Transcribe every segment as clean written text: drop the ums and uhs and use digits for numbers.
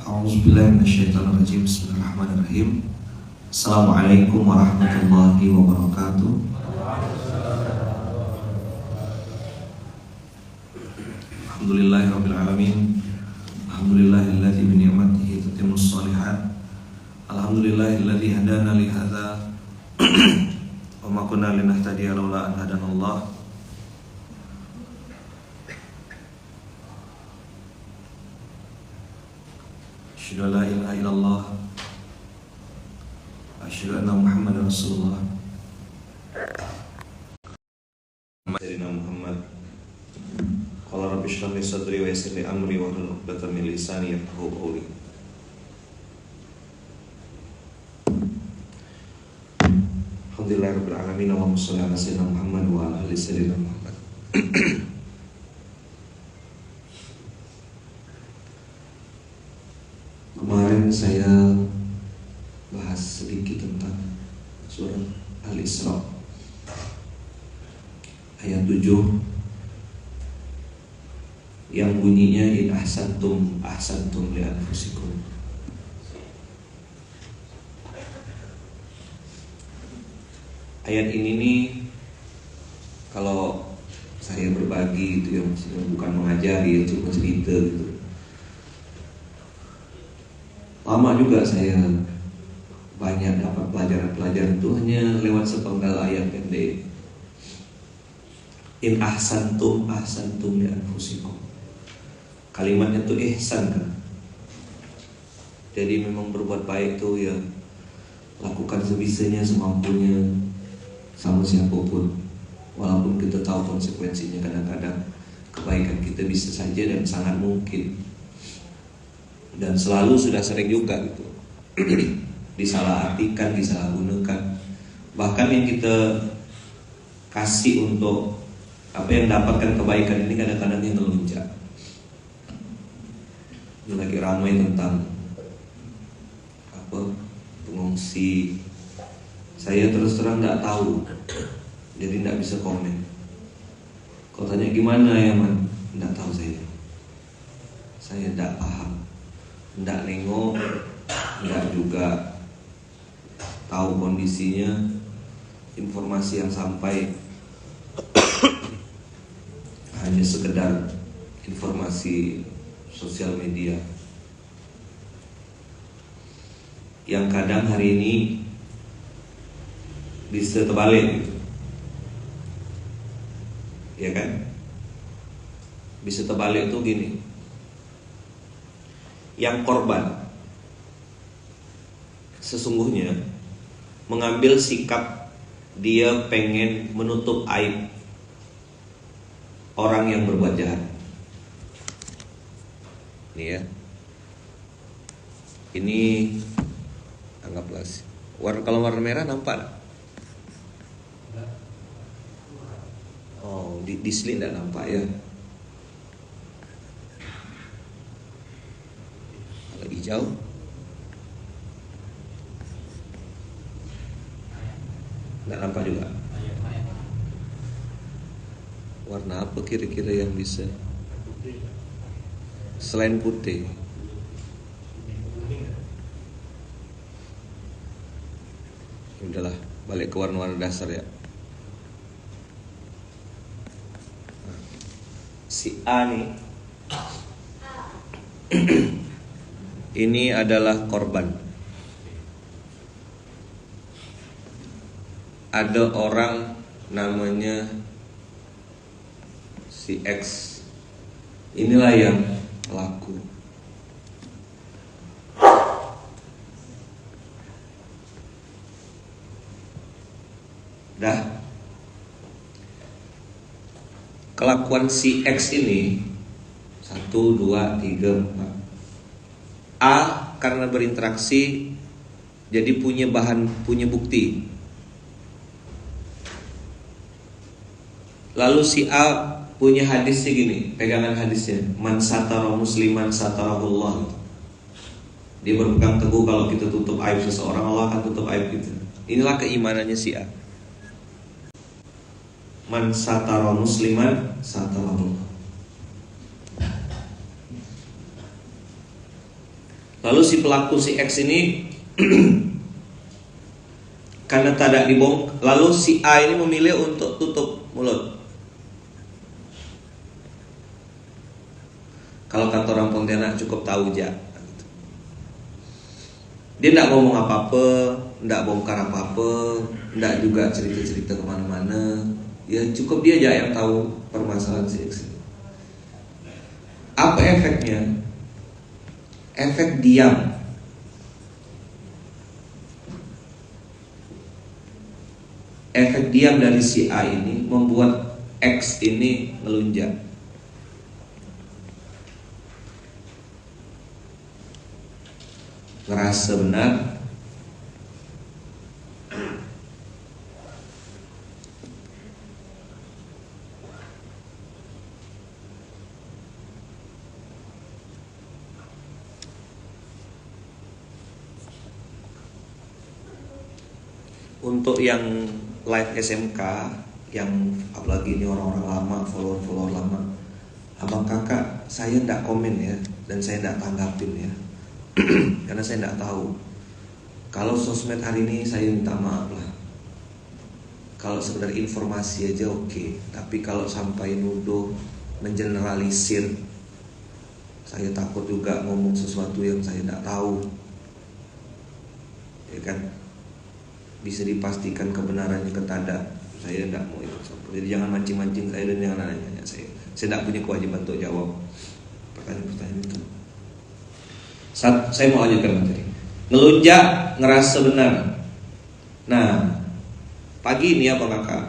A'udzubillahi minasyaitonirrajim. Bismillahirrahmanirrahim. Assalamualaikum warahmatullahi wabarakatuh. Alhamdulillahirabbil alamin. Alhamdulillahilladzi bi ni'matihi tatimmus shalihat. Alhamdulillahilladzi hadana li hadza wa ma kunna linahtadiya laula an hadanallah. Asyhadu an la ilaha illallah wa asyhadu anna Muhammadar Rasulullah. Sayyidina Muhammad. Qala rabbi shrah li sadri wa yassir li amri wa hlul 'uqdatam min lisani yafqahu qawli. Alhamdulillahirabbil alamin. Allahumma shalli ala sayyidina Muhammad wa ala ali sayyidina Muhammad. Kemarin saya bahas sedikit tentang surah Al-Isra ayat 7 yang bunyinya in ahsantum ahsantum li anfusikum. Ayat ini nih kalau saya berbagi itu ya bukan mengajari, cuma cerita gitu. Lama juga saya banyak dapat pelajaran-pelajaran itu hanya lewat sepenggal ayat pendek. In ahsantum ahsantum li anfusikum. Kalimatnya tuh ihsan kan. Jadi memang berbuat baik tuh ya lakukan sebisanya, semampunya, sama siapapun. Walaupun kita tahu konsekuensinya, kadang-kadang kebaikan kita bisa saja dan sangat mungkin dan selalu sudah sering juga gitu disalahartikan, disalahgunakan. Bahkan yang kita kasih untuk apa yang dapatkan kebaikan ini kadang-kadang yang melunjak. Ini lagi ramai tentang apa pengungsi. Saya terus terang nggak tahu, jadi nggak bisa komen. Kau tanya gimana ya man, nggak tahu saya nggak paham. Nggak nengok, nggak juga tahu kondisinya. Informasi yang sampai hanya sekedar informasi sosial media yang kadang hari ini bisa terbalik gitu. Ya kan? Bisa terbalik tuh gini, yang korban sesungguhnya mengambil sikap dia pengen menutup aib orang yang berbuat jahat. Nih ya, ini anggaplah kalau warna merah nampak. Oh, di sini tidak nampak ya. Hijau nggak nampak juga. Warna apa kira-kira yang bisa selain putih? Udahlah, balik ke warna-warna dasar ya. Si A nih ini adalah korban. Ada orang namanya si X. Inilah yang pelaku. Dah. Kelakuan si X ini 1, 2, 3, 4. A karena berinteraksi jadi punya bukti. Lalu si A punya hadisnya gini, pegangan hadisnya, man satara musliman satarahullah. Dia berpegang teguh kalau kita tutup aib seseorang, Allah akan tutup aib kita. Inilah keimanannya si A. Man satara musliman satarahullah. Lalu si pelaku si X ini karena tidak dibongkar, lalu si A ini memilih untuk tutup mulut. Kalau kata orang Pontianak cukup tahu aja. Dia tidak ngomong apa-apa, tidak bongkar apa-apa, tidak juga cerita-cerita kemana-mana. Ya cukup dia aja yang tahu permasalahan si X. Apa efeknya? Efek diam. Efek diam dari si A ini membuat X ini melunjak. Ngerasa benar. Untuk yang live SMK, yang apalagi ini orang-orang lama, follower lama, abang kakak saya tidak komen ya, dan saya tidak tanggapin ya, karena saya tidak tahu. Kalau sosmed hari ini saya minta maaf lah. Kalau sekedar informasi aja oke. Tapi kalau sampai nuduh, mengeneralisir, saya takut juga ngomong sesuatu yang saya tidak tahu, ya kan? Bisa dipastikan kebenarannya ketada. Saya tidak mau ikut campur. Jadi jangan mancing-mancing saya dan jangan nanya saya. Saya tidak punya kewajiban untuk jawab pertanyaan-pertanyaan itu. Saya mau lanjutkan materi. Ngelunjak, ngerasa benar. Nah, pagi ini apa kakak?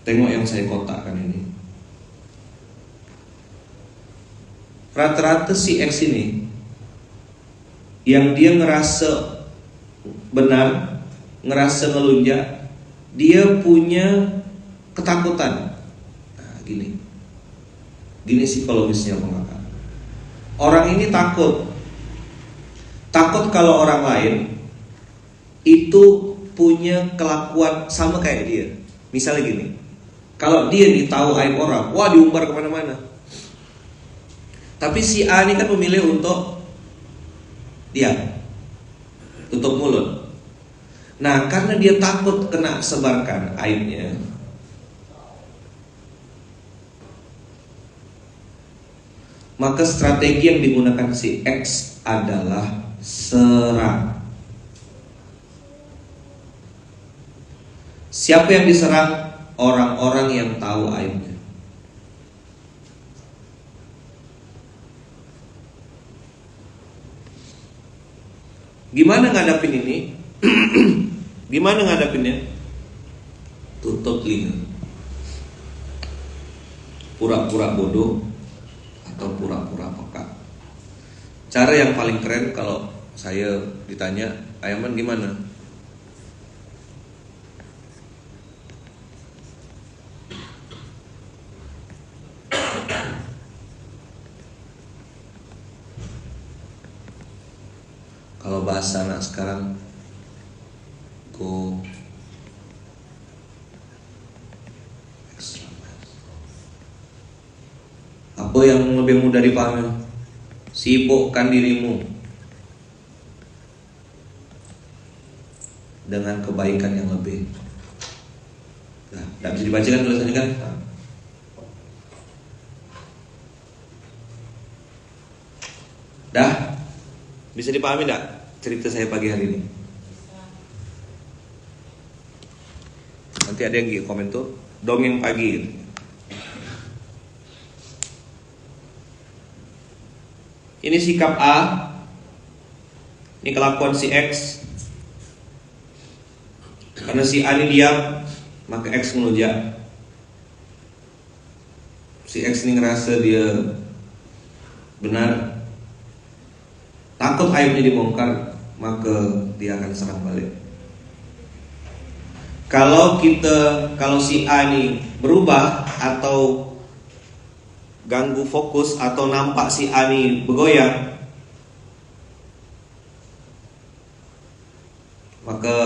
Tengok yang saya kotakkan ini. Rata-rata si X ini yang dia ngerasa benar, ngerasa ngelunjak, dia punya ketakutan. Nah, gini psikologisnya kakak. Orang ini takut kalau orang lain itu punya kelakuan sama kayak dia. Misalnya gini, kalau dia ditahu aib orang, wah diumbar kemana-mana. Tapi si A ini kan memilih untuk diam, tutup mulut. Nah, karena dia takut kena sebarkan aibnya, maka strategi yang digunakan si X adalah serang. Siapa yang diserang? Orang-orang yang tahu aibnya. Gimana ngadapin ini? Gimana ngadapinnya? Tutup telinga. Pura-pura bodoh atau pura-pura peka. Cara yang paling keren kalau saya ditanya, Ayaman gimana? Kalau bahasa anak sekarang, go extra mile. Apa yang lebih mudah dipahami? Sibukkan dirimu dengan kebaikan yang lebih. Nah, tidak bisa dibaca kan tulisannya kan? Dah? Bisa dipahami tidak cerita saya pagi hari ini? Nanti ada yang komen tuh dongeng pagi. Ini sikap A, ini kelakuan si X. Karena si A ini diam, maka X ngelunjak. Si X ini ngerasa dia benar, takut aibnya dibongkar, maka dia akan serang balik. Kalau si A ini berubah atau ganggu fokus atau nampak si A ini bergoyang, maka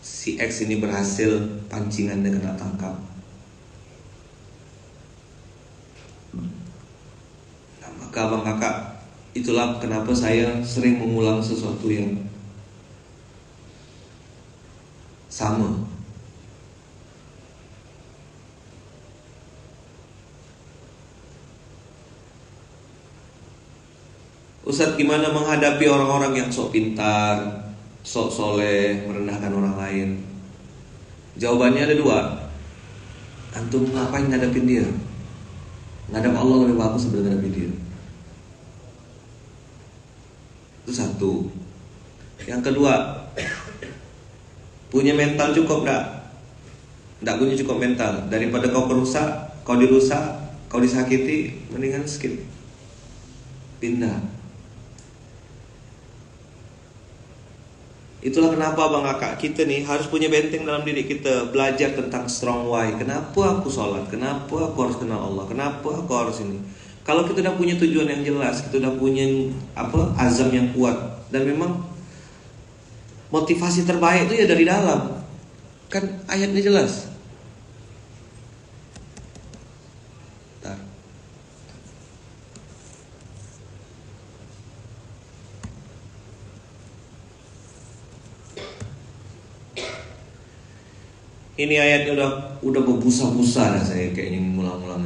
si X ini berhasil pancingannya kena tangkap. Nah, maka abang kakak Itulah kenapa saya sering mengulang sesuatu yang sama. Ustadz, gimana menghadapi orang-orang yang sok pintar, sok soleh, merendahkan orang lain? Jawabannya ada dua. Antum ngapain ngadapin dia? Ngadap Allah lebih bagus sebelum ngadapin dia. Itu satu. Yang kedua, punya mental cukup enggak? Enggak punya cukup mental. Daripada kau kerusak, kau dirusak, kau disakiti, mendingan skip. Pindah. Itulah kenapa bang kakak kita nih harus punya benteng dalam diri kita. Belajar tentang strong why. Kenapa aku sholat? Kenapa aku harus kenal Allah? Kenapa aku harus ini? Kalau kita udah punya tujuan yang jelas, kita udah punya azam yang kuat, dan memang motivasi terbaik itu ya dari dalam. Kan ayatnya jelas. Bentar. Ini ayatnya udah berbusa-busa dah saya kayaknya ngulang-ngulang.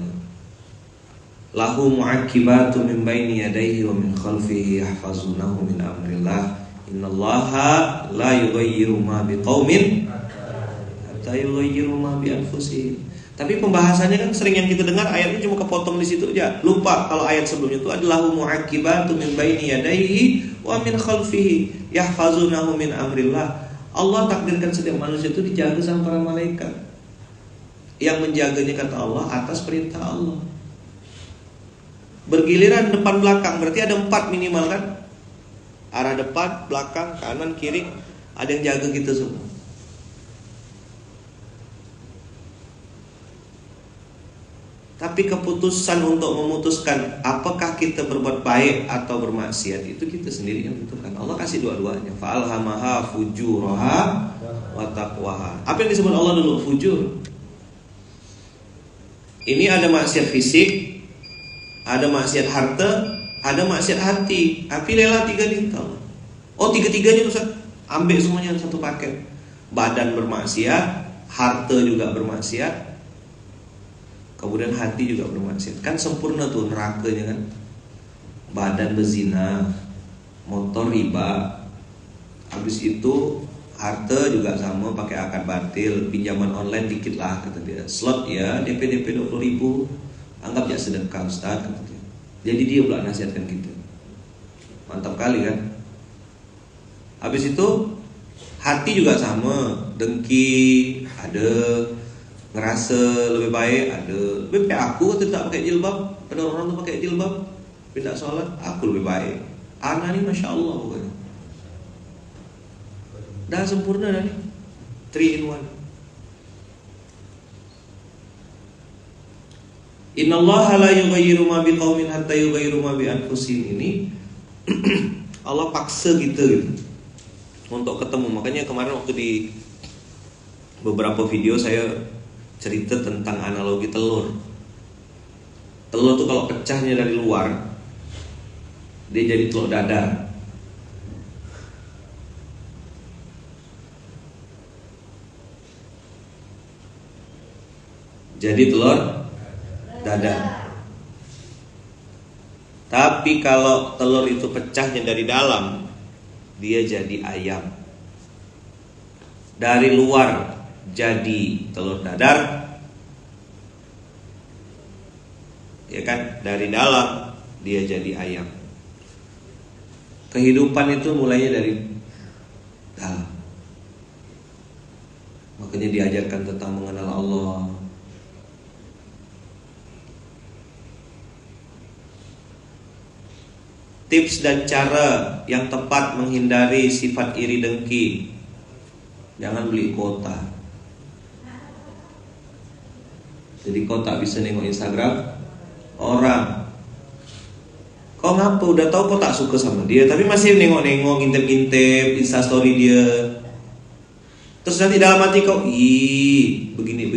Lahu mu'aqibatu min baini yadayhi wa min khalfihi yahfazunahu min amrillah. Innallaha la yughayyiru ma biqaumin hatta yughayyiru ma bi anfusihim. Tapi pembahasannya kan sering yang kita dengar ayatnya cuma kepotong di situ aja. Lupa kalau ayat sebelumnya itu adalah mu'aqibatu min baini yadayhi wa min khalfihi yahfazunahu min amrillah. Allah takdirkan setiap manusia itu dijaga sama para malaikat. Yang menjaganya kata Allah atas perintah Allah. Bergiliran depan belakang, berarti ada 4 minimal kan? Arah depan, belakang, kanan, kiri, ada yang jaga kita semua. Tapi keputusan untuk memutuskan apakah kita berbuat baik atau bermaksiat itu kita sendiri yang menentukan. Allah kasih dua-duanya. Fa'alhamaha fujuraha wa taqwaha. Apa yang disebut Allah dulu? Fujur. Ini ada maksiat fisik, ada maksiat harta, ada maksiat hati. Pilihlah 3 nih. Oh, 3-tiganya Ustaz, ambil semuanya satu paket. Badan bermaksiat, harta juga bermaksiat, kemudian hati juga bermaksiat. Kan sempurna tuh nerakanya kan. Badan berzina, motor riba, habis itu harta juga sama pakai akad batil, pinjaman online dikit lah kata dia. Slot ya, DP 20.000, anggap ya sedekah Ustaz kata dia. Jadi dia pula nasihatkan kita. Mantap kali kan. Habis itu hati juga sama, dengki, ada ngerasa lebih baik, ada lebih baik aku tidak pakai jilbab, ada orang tuh pakai jilbab, tidak sholat, aku lebih baik. Anak ini masya Allah pokoknya. Dah sempurna dah nih, 3 in 1. Innallaha la yughayyiru ma biqaumin hatta yughayyiru ma bi anfusihim. Ini Allah paksa kita gitu untuk ketemu. Makanya kemarin waktu di beberapa video saya cerita tentang analogi telur. Telur tuh kalau pecahnya dari luar, dia jadi telur dadar. Jadi telur dadar. Tapi kalau telur itu pecahnya dari dalam, dia jadi ayam. Dari luar jadi telur dadar, ya kan? Dari dalam dia jadi ayam. Kehidupan itu mulainya dari dalam. Makanya diajarkan tentang mengenal Allah. Tips dan cara yang tepat menghindari sifat iri dengki. Jangan beli kuota. Jadi kau tak bisa nengok Instagram orang. Kau ngapa? Udah tahu kau tak suka sama dia, tapi masih nengok-nengok, ngintip-ngintip Instastory dia. Terus nanti dalam hati kau, begini.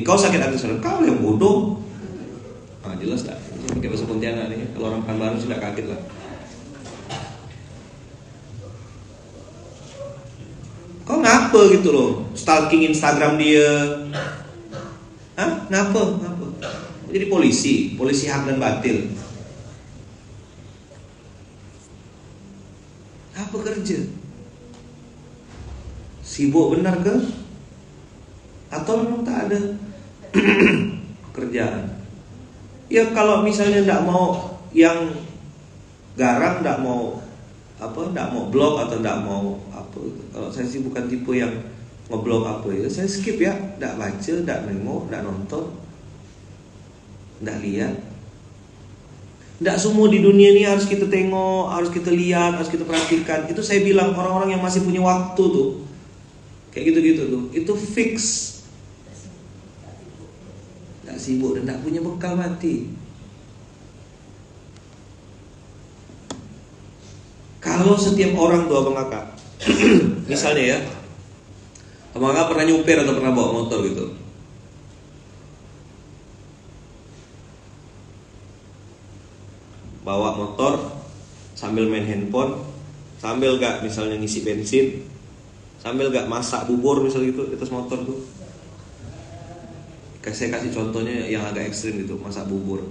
Kau sakit hati sekarang. Kau yang bodoh. Jelas tak? Pakai bahasa Pontianak nih. Kalau orang Pekanbaru sudah kaget lah. Ngapa gitu loh, stalking Instagram dia. Hah? Ngapa? Jadi polisi hak dan batil. Apa kerja? Sibuk benar ke? Atau memang tak ada kerjaan? Ya kalau misalnya tidak mau yang garang, tidak mau blog atau tidak mau apa. Kalau saya sih bukan tipe yang ngeblog apa ya, saya skip ya, tidak baca, tidak nengok, tidak nonton, tidak lihat. Tidak semua di dunia ini harus kita tengok, harus kita lihat, harus kita perhatikan. Itu saya bilang orang-orang yang masih punya waktu tuh, kayak gitu-gitu tuh, itu fix. Tidak sibuk dan tidak punya bekal mati. Kalau setiap orang tuh abang kakak, misalnya ya, abang kakak pernah nyupir atau pernah bawa motor gitu, bawa motor sambil main handphone, sambil gak misalnya ngisi bensin, sambil gak masak bubur misalnya gitu di atas motor tuh. Saya kasih contohnya yang agak ekstrim gitu, masak bubur.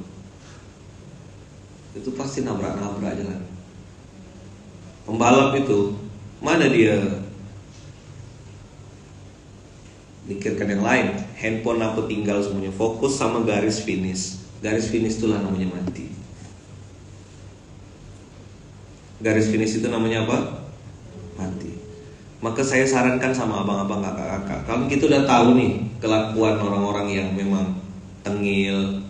Itu pasti nabrak-nabrak jalan. Pembalap itu, mana dia mikirkan yang lain, handphone apa tinggal semuanya, fokus sama garis finish. Garis finish itulah namanya mati. Garis finish itu namanya apa? Mati. Maka saya sarankan sama abang-abang, kakak-kakak, kalau kita udah tahu nih kelakuan orang-orang yang memang tengil,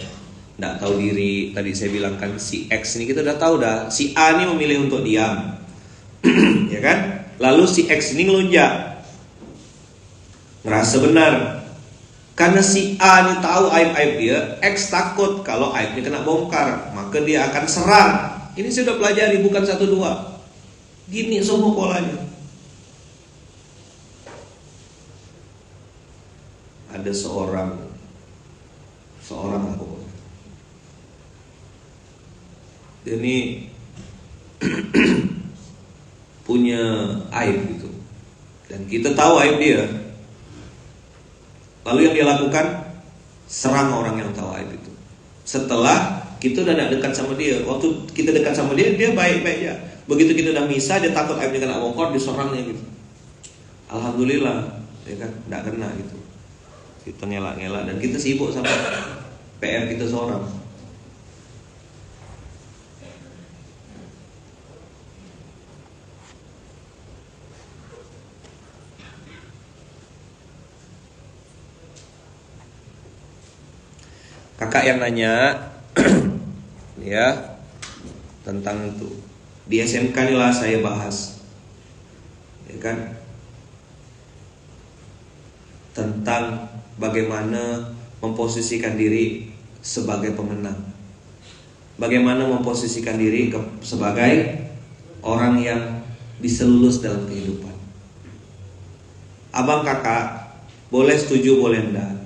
tidak tahu diri. Tadi saya bilang kan si X ini kita udah tahu dah, si A ini memilih untuk diam. Ya kan? Lalu si X ini ngelunjak, ngerasa benar. Karena si A ini tahu aib-aib dia, X takut kalau aibnya kena bongkar, maka dia akan serang. Ini saya sudah pelajari, bukan 1-2. Gini semua polanya. Ada seorang apa? Dia ini punya aib gitu, dan kita tahu aib dia. Lalu yang dia lakukan, serang orang yang tahu aib itu. Setelah kita udah gak dekat sama dia, waktu kita dekat sama dia, dia baik-baik ya. Begitu kita udah misah, dia takut aibnya kena bongkar, diserangnya gitu. Alhamdulillah, ya kan, gak kena gitu. Kita ngelak-ngelak dan kita sibuk sama PR kita seorang. Kakak yang nanya ya tentang itu di SMK inilah saya bahas, ya kan, tentang bagaimana memposisikan diri sebagai pemenang, bagaimana memposisikan diri sebagai orang yang bisa lulus dalam kehidupan. Abang kakak boleh setuju boleh enggak,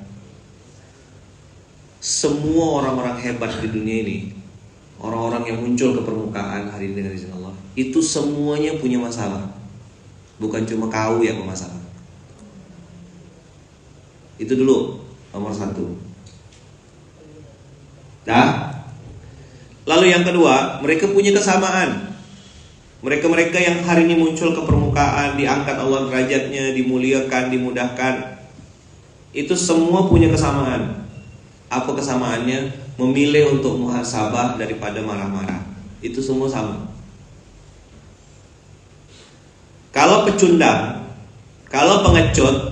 semua orang-orang hebat di dunia ini, orang-orang yang muncul ke permukaan hari ini dengan izin Allah, itu semuanya punya masalah. Bukan cuma kau yang bermasalah. Itu dulu nomor 1. Lalu yang kedua, mereka punya kesamaan. Mereka-mereka yang hari ini muncul ke permukaan, diangkat Allah derajatnya, dimuliakan, dimudahkan, itu semua punya kesamaan. Apa kesamaannya? Memilih untuk muhasabah daripada marah-marah. Itu semua sama. Kalau pecundang, kalau pengecut,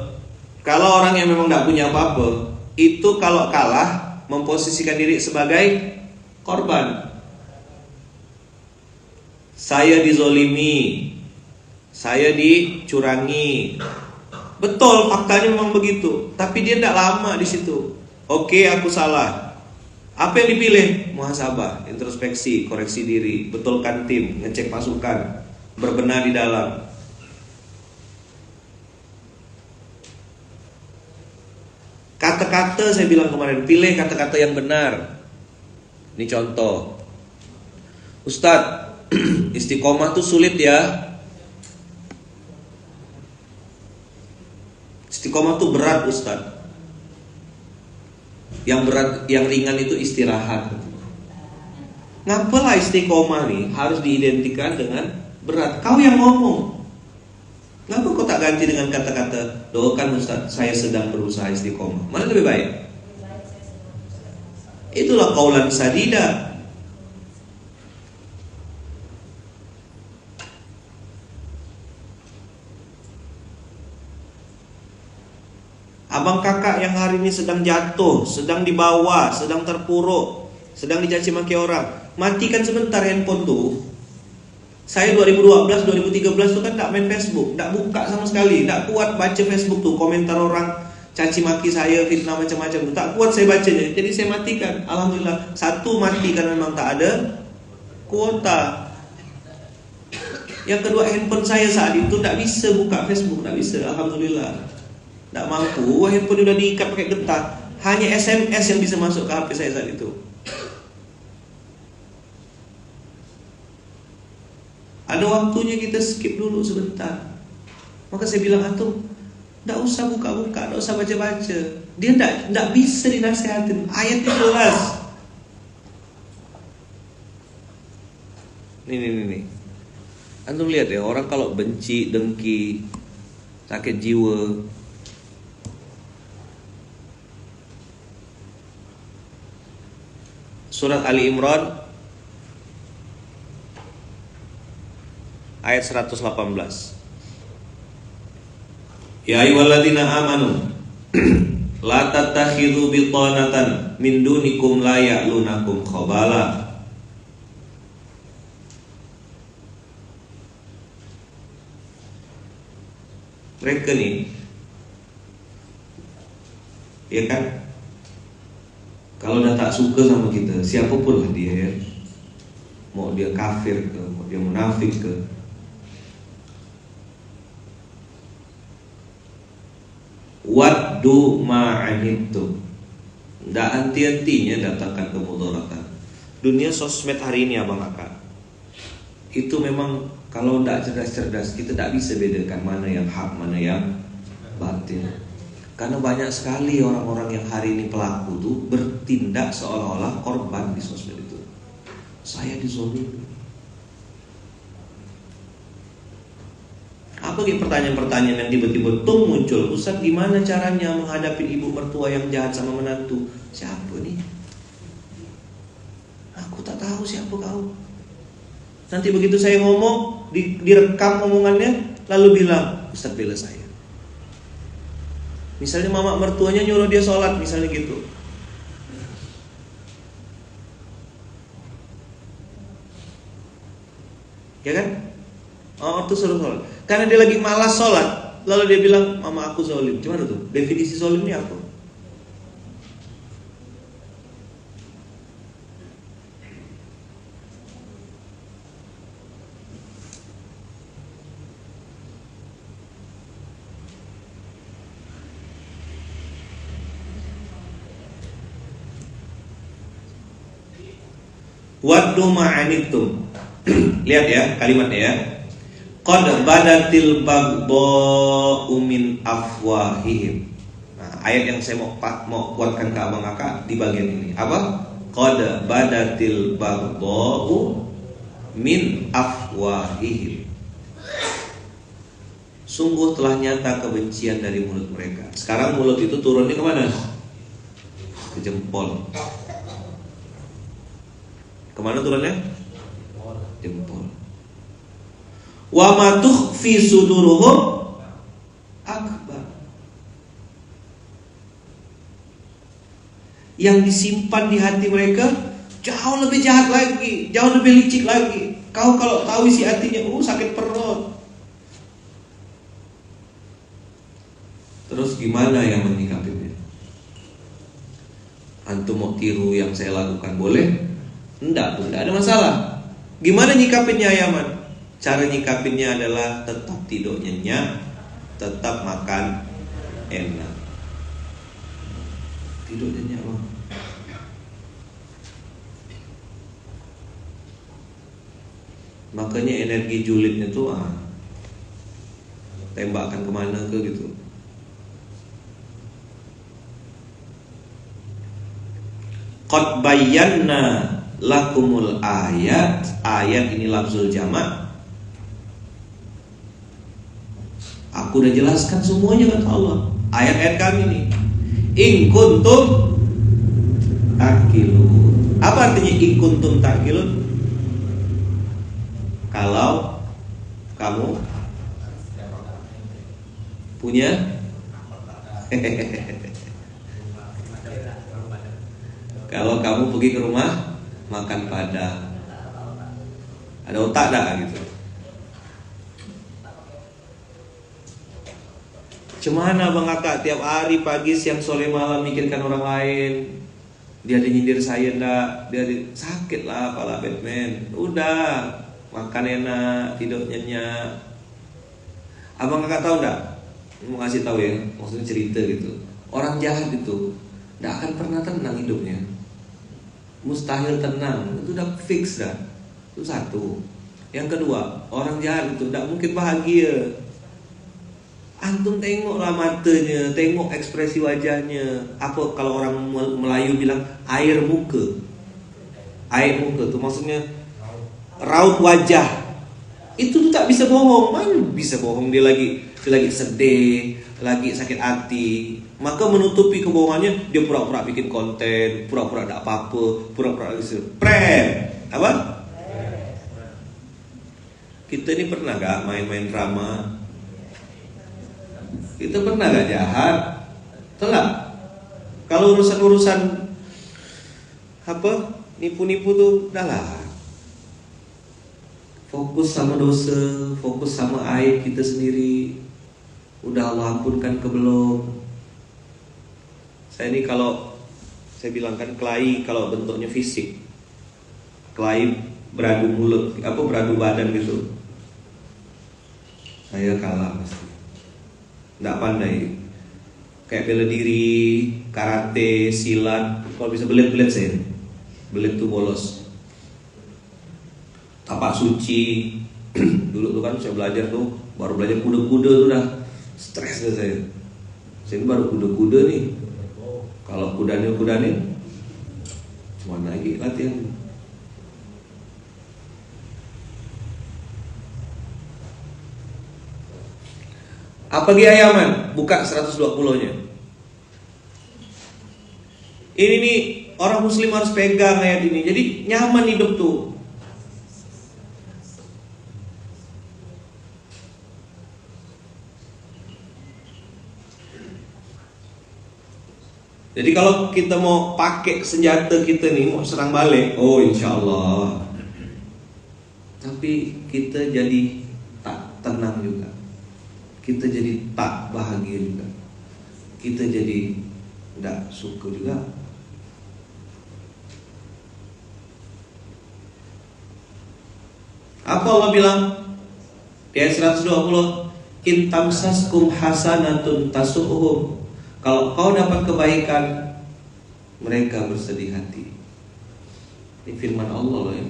kalau orang yang memang tidak punya apa-apa, itu kalau kalah memposisikan diri sebagai korban. Saya dizolimi, saya dicurangi. Betul, faktanya memang begitu. Tapi dia tidak lama di situ. Oke, aku salah. Apa yang dipilih? Muhasabah, introspeksi, koreksi diri, betulkan tim, ngecek masukan, berbenah di dalam. Kata-kata saya bilang kemarin, pilih kata-kata yang benar. Ini contoh, Ustadz, istiqomah tuh sulit ya. Istiqomah tuh berat Ustaz. Yang berat, yang ringan itu istirahat. Ngapalah istiqomah nih harus diidentikan dengan berat? Kau yang ngomong. Ngapa kau tak ganti dengan kata-kata doakan Ustaz, saya sedang berusaha istiqomah? Mana lebih baik? Itulah qaulan sadida. Abang kakak yang hari ini sedang jatuh, sedang dibawa, sedang terpuruk, sedang dicaci maki orang, matikan sebentar handphone tuh. Saya 2012, 2013 tuh kan gak main Facebook, gak buka sama sekali, gak kuat baca Facebook tuh, komentar orang caci maki saya, fitnah macam-macam tuh, tak kuat saya bacanya. Jadi saya matikan. Alhamdulillah, satu mati karena memang tak ada kuota. Yang kedua, handphone saya saat itu gak bisa buka Facebook, gak bisa. Alhamdulillah, gak mampu. Handphone udah diikat pakai getah. Hanya SMS yang bisa masuk ke HP saya saat itu. Ada waktunya kita skip dulu sebentar. Maka saya bilang antum, tidak usah buka-buka, tidak usah baca-baca. Dia tidak bisa dinasihatin. Ayatnya jelas. Nih. Antum lihat ya, orang kalau benci, dengki, sakit jiwa, surat Ali Imran ayat 118. Ya ayyuhalladzina amanu la tattakhidhu bitanatan min dunikum la ya'lunakum khabala. Mereka nih, ya kan, kalau udah tak suka sama kita, siapapun lah dia ya, mau dia kafir ke, mau dia munafik ke, waddu ma'anittum, ndak henti-hentinya datangkan kemudaratan. Dunia sosmed hari ini abang kakak, itu memang kalau ndak cerdas-cerdas kita tak bisa bedakan mana yang hak, mana yang batil. Karena banyak sekali orang-orang yang hari ini pelaku tuh bertindak seolah-olah korban di sosmed itu. Saya dizolimi. Apa gitu pertanyaan-pertanyaan yang tiba-tiba tuh muncul, Ustaz gimana caranya menghadapi ibu mertua yang jahat sama menantu? Siapa nih? Aku tak tahu siapa kau. Nanti begitu saya ngomong, direkam omongannya, lalu bilang Ustaz bela saya. Misalnya mama mertuanya nyuruh dia sholat, misalnya gitu. Ya kan? Oh, itu suruh sholat. Karena dia lagi malas sholat, lalu dia bilang mama aku zolim. Gimana tuh? Definisi zolim ini apa? Waddu ma'anittum. Lihat ya kalimatnya ya. Qad badatil baghdha'u min afwahihim. Nah, ayat yang saya mau kuatkan ke abang kakak di bagian ini. Apa? Qad badatil baghdha'u min afwahihim. Sungguh telah nyata kebencian dari mulut mereka. Sekarang mulut itu turunnya kemana? Ke jempol. Kemana turunnya? Jempol. Wa ma tukhfi suduruhum akbar. Yang disimpan di hati mereka jauh lebih jahat lagi, jauh lebih licik lagi. Kau kalau tahu isi hatinya, sakit perut. Terus gimana yang menyikapinya? Antum mau tiru yang saya lakukan boleh? Enggak ada masalah. Gimana nyikapinnya Yaman? Cara nyikapinnya adalah tetap tidur nyenyak, tetap makan enak. Tidur nyenyak bang. Makanya energi julidnya tuh tembakkan kemana ke gitu. Qad bayyana lakumul ayat. Ayat ini lafzul jamak. Aku udah jelaskan semuanya kata Allah. Ayat-ayat kami nih. In kuntum takilun. Apa artinya in kuntum takilun? Kalau kamu punya kalau kamu pergi ke rumah makan Padang, ada otak dah gitu. Cemana Bang Kakak tiap hari pagi siang sore malam mikirkan orang lain. Dia ada nyindir saya ndak, dia sakit lah kepala Batman. Udah makan enak, tidur nyenyak. Abang Kakak tahu ndak? Mau ngasih tahu ya, maksudnya cerita gitu. Orang jahat itu ndak akan pernah tenang hidupnya. Mustahil tenang, itu udah fix dah. Itu satu. Yang kedua, orang jahat itu ndak mungkin bahagia. Antum tengoklah matanya, tengok ekspresi wajahnya. Apa kalau orang Melayu bilang air muka? Air muka tuh maksudnya raut wajah. Itu tuh tak bisa bohong. Mana bisa bohong dia lagi sedih, lagi sakit hati. Maka menutupi kebohongannya dia pura-pura bikin konten, pura-pura ada apa-apa, pura-pura prank. Apa? Kita ini pernah gak main-main drama? Kita pernah gak jahat? Telah. Kalau urusan-urusan apa nipu-nipu tuh dah lah. Fokus sama dosa, fokus sama aib kita sendiri. Udah Allah ampunkan ke belum? Saya ini kalau saya bilang kan kelahi kalau bentuknya fisik, kelahi beradu mulut, beradu badan gitu, saya kalah pasti. Nggak pandai. Kayak bela diri, karate, silat. Kalau bisa belet saya. Belet tuh bolos. Tapak suci. Dulu tuh kan saya belajar tuh, baru belajar kuda-kuda tuh dah stres deh saya. Saya baru kuda-kuda nih. Kalau kudanin cuma lagi latihan. Apa Ayaman? Buka 120-nya. Ini nih orang muslim harus pegang ayat ini. Jadi nyaman hidup tuh. Jadi kalau kita mau pakai senjata kita nih, mau serang balik, oh insya Allah. Tapi kita jadi tak tenang juga. Kita jadi tak bahagia juga. Kita jadi tidak suka juga. Apa Allah bilang? Di ayat 120, in tamsaskum hasanatun tasu'uhum. Kalau kau dapat kebaikan, mereka bersedih hati. Ini firman Allah loh ya.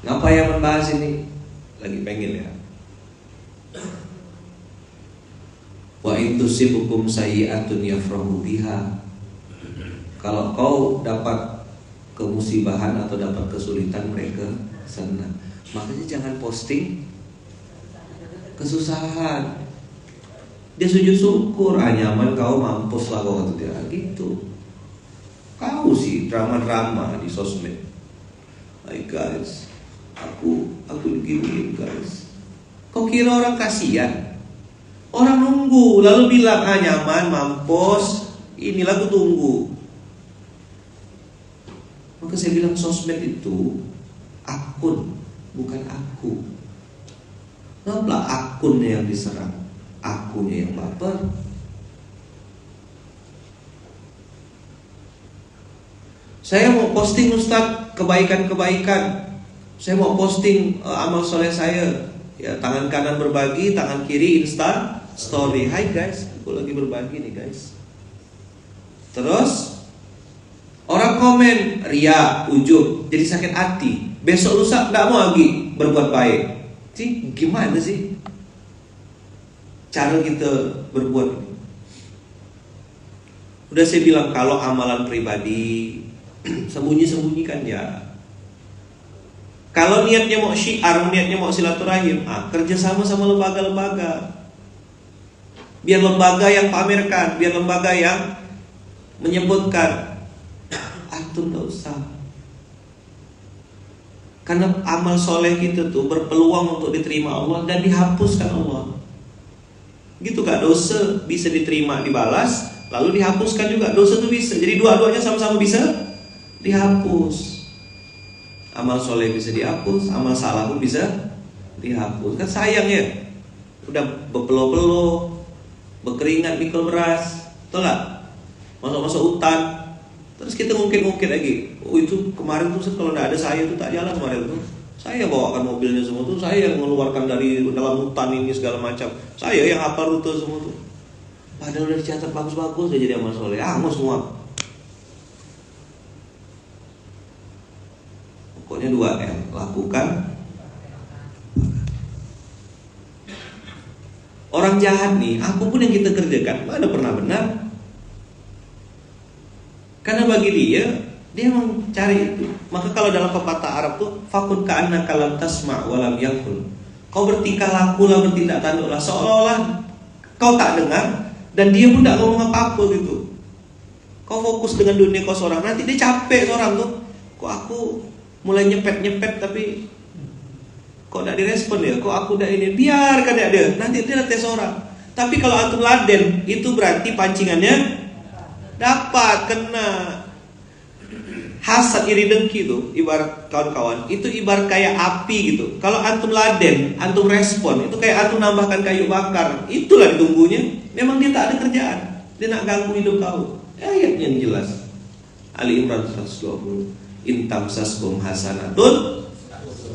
Ngapa yang membahas ini? Lagi pengen ya. Wa in tusibukum sayyi'atun yafrahu biha. Kalau kau dapat kemusibahan atau dapat kesulitan, mereka senang. Makanya jangan posting kesusahan. Dia sujud syukur, nyaman kau mampus lah kau kata dia gitu. Kau sih drama-drama di sosmed. Hai guys, aku begini guys. Kau kira orang kasihan? Orang nunggu lalu bilang nyaman mampus, inilah aku tunggu. Maka saya bilang sosmed itu akun, bukan aku. Kenapa akunnya yang diserang? Akunya yang baper. Saya mau posting Ustadz kebaikan-kebaikan. Saya mau posting amal soleh saya. Ya, tangan kanan berbagi, tangan kiri Insta story. Hai guys, aku lagi berbagi nih guys. Terus orang komen ria, ujub, jadi sakit hati. Besok lusa nggak mau lagi berbuat baik. Sih gimana sih cara kita berbuat ini? Udah saya bilang kalau amalan pribadi sembunyi-sembunyikan ya. Kalau niatnya mau syiar, niatnya mau silaturahim, kerja sama sama lembaga-lembaga. Biar lembaga yang pamerkan, biar lembaga yang menyebutkan. Antum gak usah. Karena amal soleh kita tuh berpeluang untuk diterima Allah dan dihapuskan Allah. Gitu Kak, dosa bisa diterima, dibalas, lalu dihapuskan juga. Dosa tuh bisa. Jadi dua-duanya sama-sama bisa dihapus. Amal soleh bisa dihapus, amal salah pun bisa dihapus. Kan sayang ya, udah berpeluh-peluh, berkeringat mikul beras, betul gak? Masuk-masuk hutan, terus kita ngungkit-ngungkit lagi. Oh itu kemarin tuh kalau gak ada saya tuh tak jalan kemarin tuh. Saya bawakan mobilnya semua tuh, saya yang mengeluarkan dari dalam hutan ini segala macam. Saya yang hafal rute semua tuh. Padahal udah dicatat bagus-bagus udah jadi amal soleh. Mau semua. Pokoknya 2M, lakukan. Orang jahat nih, apapun yang kita kerjakan, mana pernah benar? Karena bagi dia mencari itu. Maka kalau dalam pepatah Arab tuh, fakun ka'annaka lam tasma' wa lam yakun. Kau bertingkah lakulah, bertindak tanduklah seolah-olah kau tak dengar dan dia pun tak ngomong apa-apa gitu. Kau fokus dengan dunia kau seorang, nanti dia capek seorang tuh. Kok aku mulai nyepet tapi kok tidak direspon ya? Kok aku udah ini? Biarkan ya dia. Nanti dia tes orang. Tapi kalau antum laden, itu berarti pancingannya dapat kena. Hasad, iri, dengki itu ibarat kawan-kawan, itu ibarat kayak api gitu. Kalau antum laden, antum respon, itu kayak antum nambahkan kayu bakar. Itulah ditunggunya. Memang dia tak ada kerjaan. Dia nak ganggu hidup kau. Ayatnya yang jelas. Ali Imran 120. Intam saskum hasanatun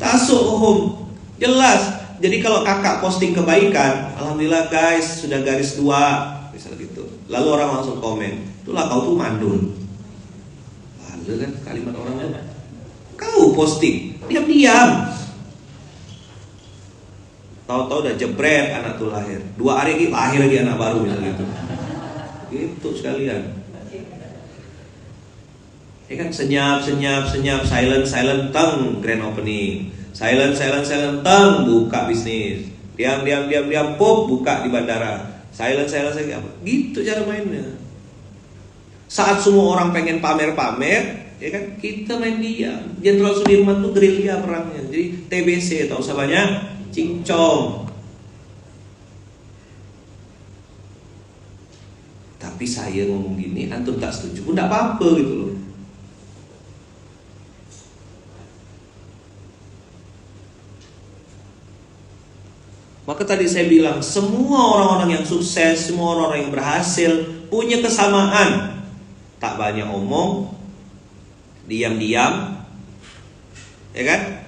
tasuhum. Jelas. Jadi kalau kakak posting kebaikan, alhamdulillah guys sudah garis 2, misal gitu. Lalu orang langsung komen, itulah kau tuh mandul. Ada kan kalimat orangnya. Kau posting, diam-diam. Tahu-tahu udah jebret anak tuh lahir. 2 hari lagi lahir lagi anak baru misal gitu. Gitu sekalian. Ya kan senyap, silent, teng, grand opening. Silent, teng, buka bisnis. Diam, pop, buka di bandara. Silent, apa? Gitu cara mainnya. Saat semua orang pengen pamer, ya kan kita main diam. Jenderal Sudirman tuh gerilya perangnya. Jadi TBC, tak usah banyak cincong. Tapi saya ngomong gini, antum tak setuju pun tak apa-apa gitu loh. Maka tadi saya bilang semua orang-orang yang sukses, semua orang-orang yang berhasil punya kesamaan. Tak banyak omong, diam-diam, ya kan?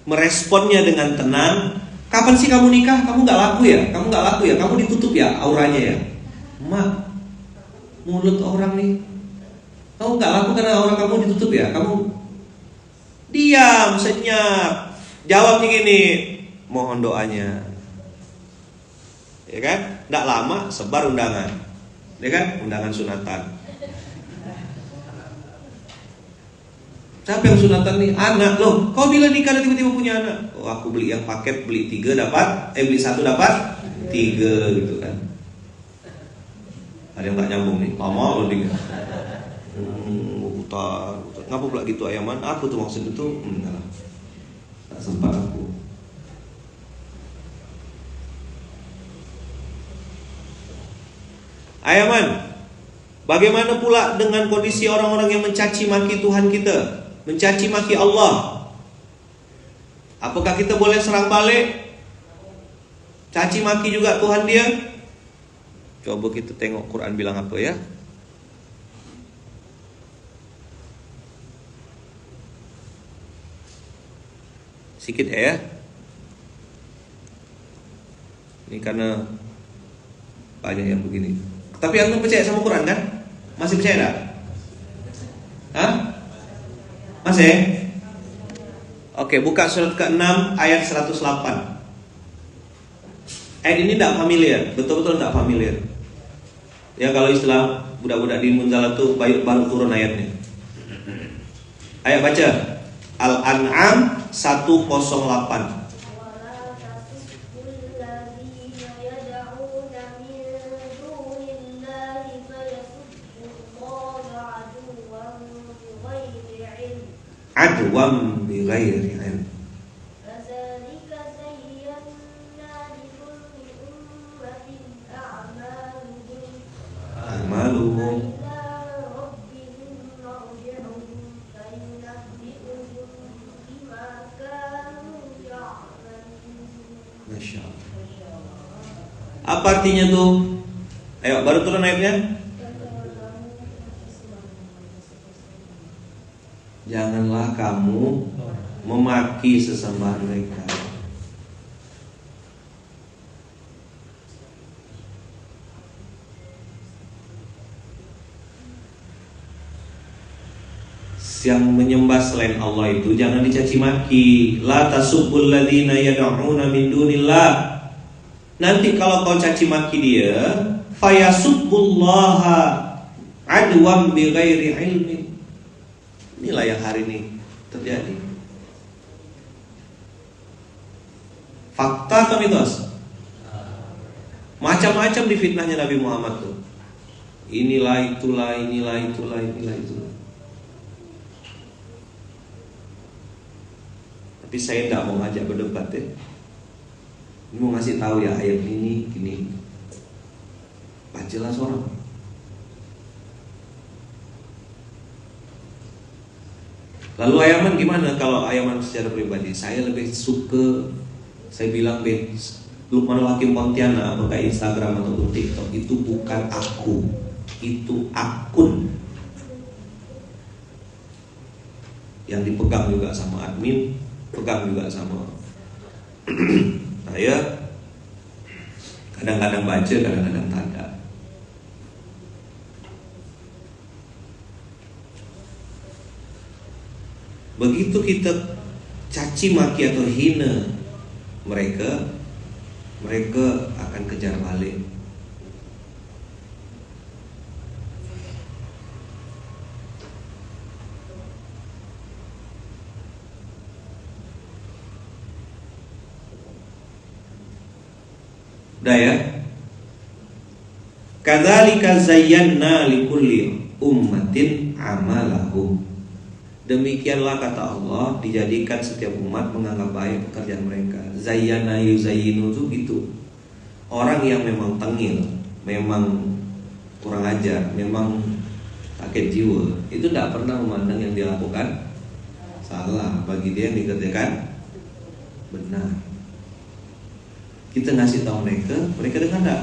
Meresponnya dengan tenang. Kapan sih kamu nikah? Kamu nggak laku ya? Kamu ditutup ya auranya ya? Mak, mulut orang nih. Kamu nggak laku karena aura kamu ditutup ya? Kamu diam, senyap. Jawabnya gini. Mohon doanya, ya kan? Tidak lama sebar undangan, ya kan? Undangan sunatan. Siapa yang sunatan nih? Anak loh. Kau bilang nikah dan tiba-tiba punya anak. Oh aku beli yang paket, beli 3 dapat, beli 1 dapat 3 gitu kan? Ada yang tak nyambung nih. Lama loh 3. Putar. Ngapa pula gitu ayaman? Aku tuh maksud itu, tak sempat aku. Ayaman, bagaimana pula dengan kondisi orang-orang yang mencaci maki Tuhan kita, mencaci maki Allah? Apakah kita boleh serang balik? Caci maki juga Tuhan dia? Coba kita tengok Quran bilang apa ya. Sikit ya. Ini karena banyak yang begini. Tapi antum percaya sama Quran kan? Masih percaya tak? Hah? Masih? Oke, buka surat ke-6 ayat 108. Ayat ini tidak familiar, betul-betul tidak familiar. Ya kalau istilah budak-budak di Munzalah tuh baru turun ayatnya. Ayo baca Al-An'am 108. Adwam bighairi ilm. Amaluhum. Masya Allah. Apa artinya tuh? Ayo baru turun ayatnya. Janganlah kamu memaki sesama mereka. Yang menyembah selain Allah itu jangan dicaci maki. La tasubbul ladzina yad'una min dunillah. Nanti kalau kau caci maki dia, fayasubbullaha adwam bighairi ilmin. Inilah yang hari ini terjadi. Fakta atau mitos? Macam-macam difitnahnya Nabi Muhammad tuh. Inilah itulah, inilah itulah, inilah itulah. Tapi saya tidak mau ngajak berdebat ya. Mau ngasih tahu ya ayat ini gini. Bacalah seorang. Lalu Ayaman gimana? Kalau Ayaman secara pribadi, saya lebih suka, saya bilang Lukmanul Hakim Pontianak apakah Instagram ataupun TikTok itu bukan aku, itu akun yang dipegang juga sama admin, pegang juga sama saya. Kadang-kadang baca, kadang-kadang tanda. Begitu kita caci maki atau hina mereka akan kejar balik. Udah ya. Kadzalika zayyana likulli ummatin amalahum. Demikianlah kata Allah, dijadikan setiap umat menganggap baik pekerjaan mereka. Zayyana yuzayyinu itu gitu. Orang yang memang tengil, memang kurang ajar, memang sakit jiwa, itu tidak pernah memandang yang dia lakukan salah. Bagi dia yang dikerjakan benar. Kita ngasih tahu mereka dengar enggak?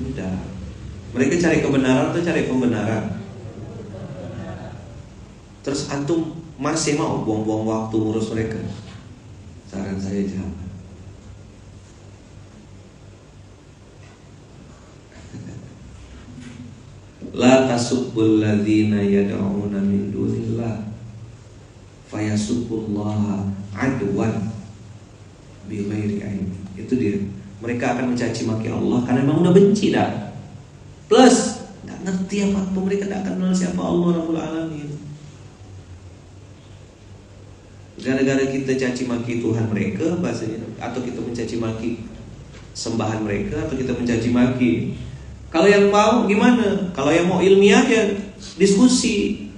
Tidak. Mereka cari kebenaran atau cari pembenaran? Terus antum masih mau buang-buang waktu ngurus mereka? Saran saya jangan. La tasubbul ladzina yad'una min dunillah fayasubbullaha adwan bighairi ilm. Itu dia. Mereka akan mencaci maki Allah karena memang udah benci dah. Plus enggak ngerti apa-apa, mereka enggak kenal siapa Allah Rabbul Alamin. Gara-gara kita caci maki Tuhan mereka bahasanya, atau kita mencaci maki sembahan mereka, atau kita mencaci maki. Kalau yang mau gimana? Kalau yang mau ilmiah ya diskusi,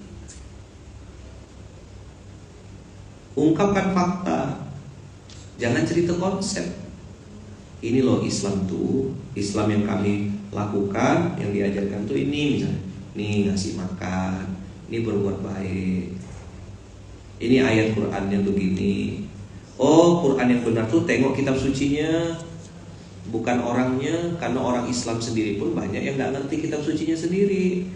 ungkapkan fakta, jangan cerita konsep. Ini loh Islam tuh, Islam yang kami lakukan, yang diajarkan tuh ini misalnya, nih ngasih makan, ini berbuat baik. Ini ayat Qur'annya begini. Oh, Qur'an yang benar tuh tengok kitab sucinya, bukan orangnya. Karena orang Islam sendiri pun banyak yang gak ngerti kitab sucinya sendiri.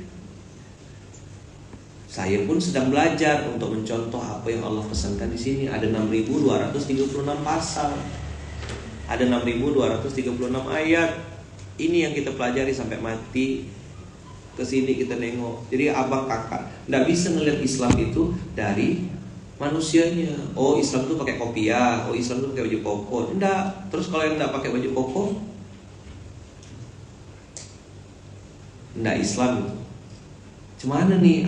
Saya pun sedang belajar untuk mencontoh apa yang Allah pesankan di sini. Ada 6.236 pasal, ada 6.236 ayat. Ini yang kita pelajari sampai mati. Kesini kita nengok. Jadi abang kakak nggak bisa ngelihat Islam itu dari manusianya. Oh, Islam itu pakai kopiah. Oh, Islam itu pakai baju koko. Enggak. Terus kalau yang enggak pakai baju koko, nggak Islam itu. Cuman nih,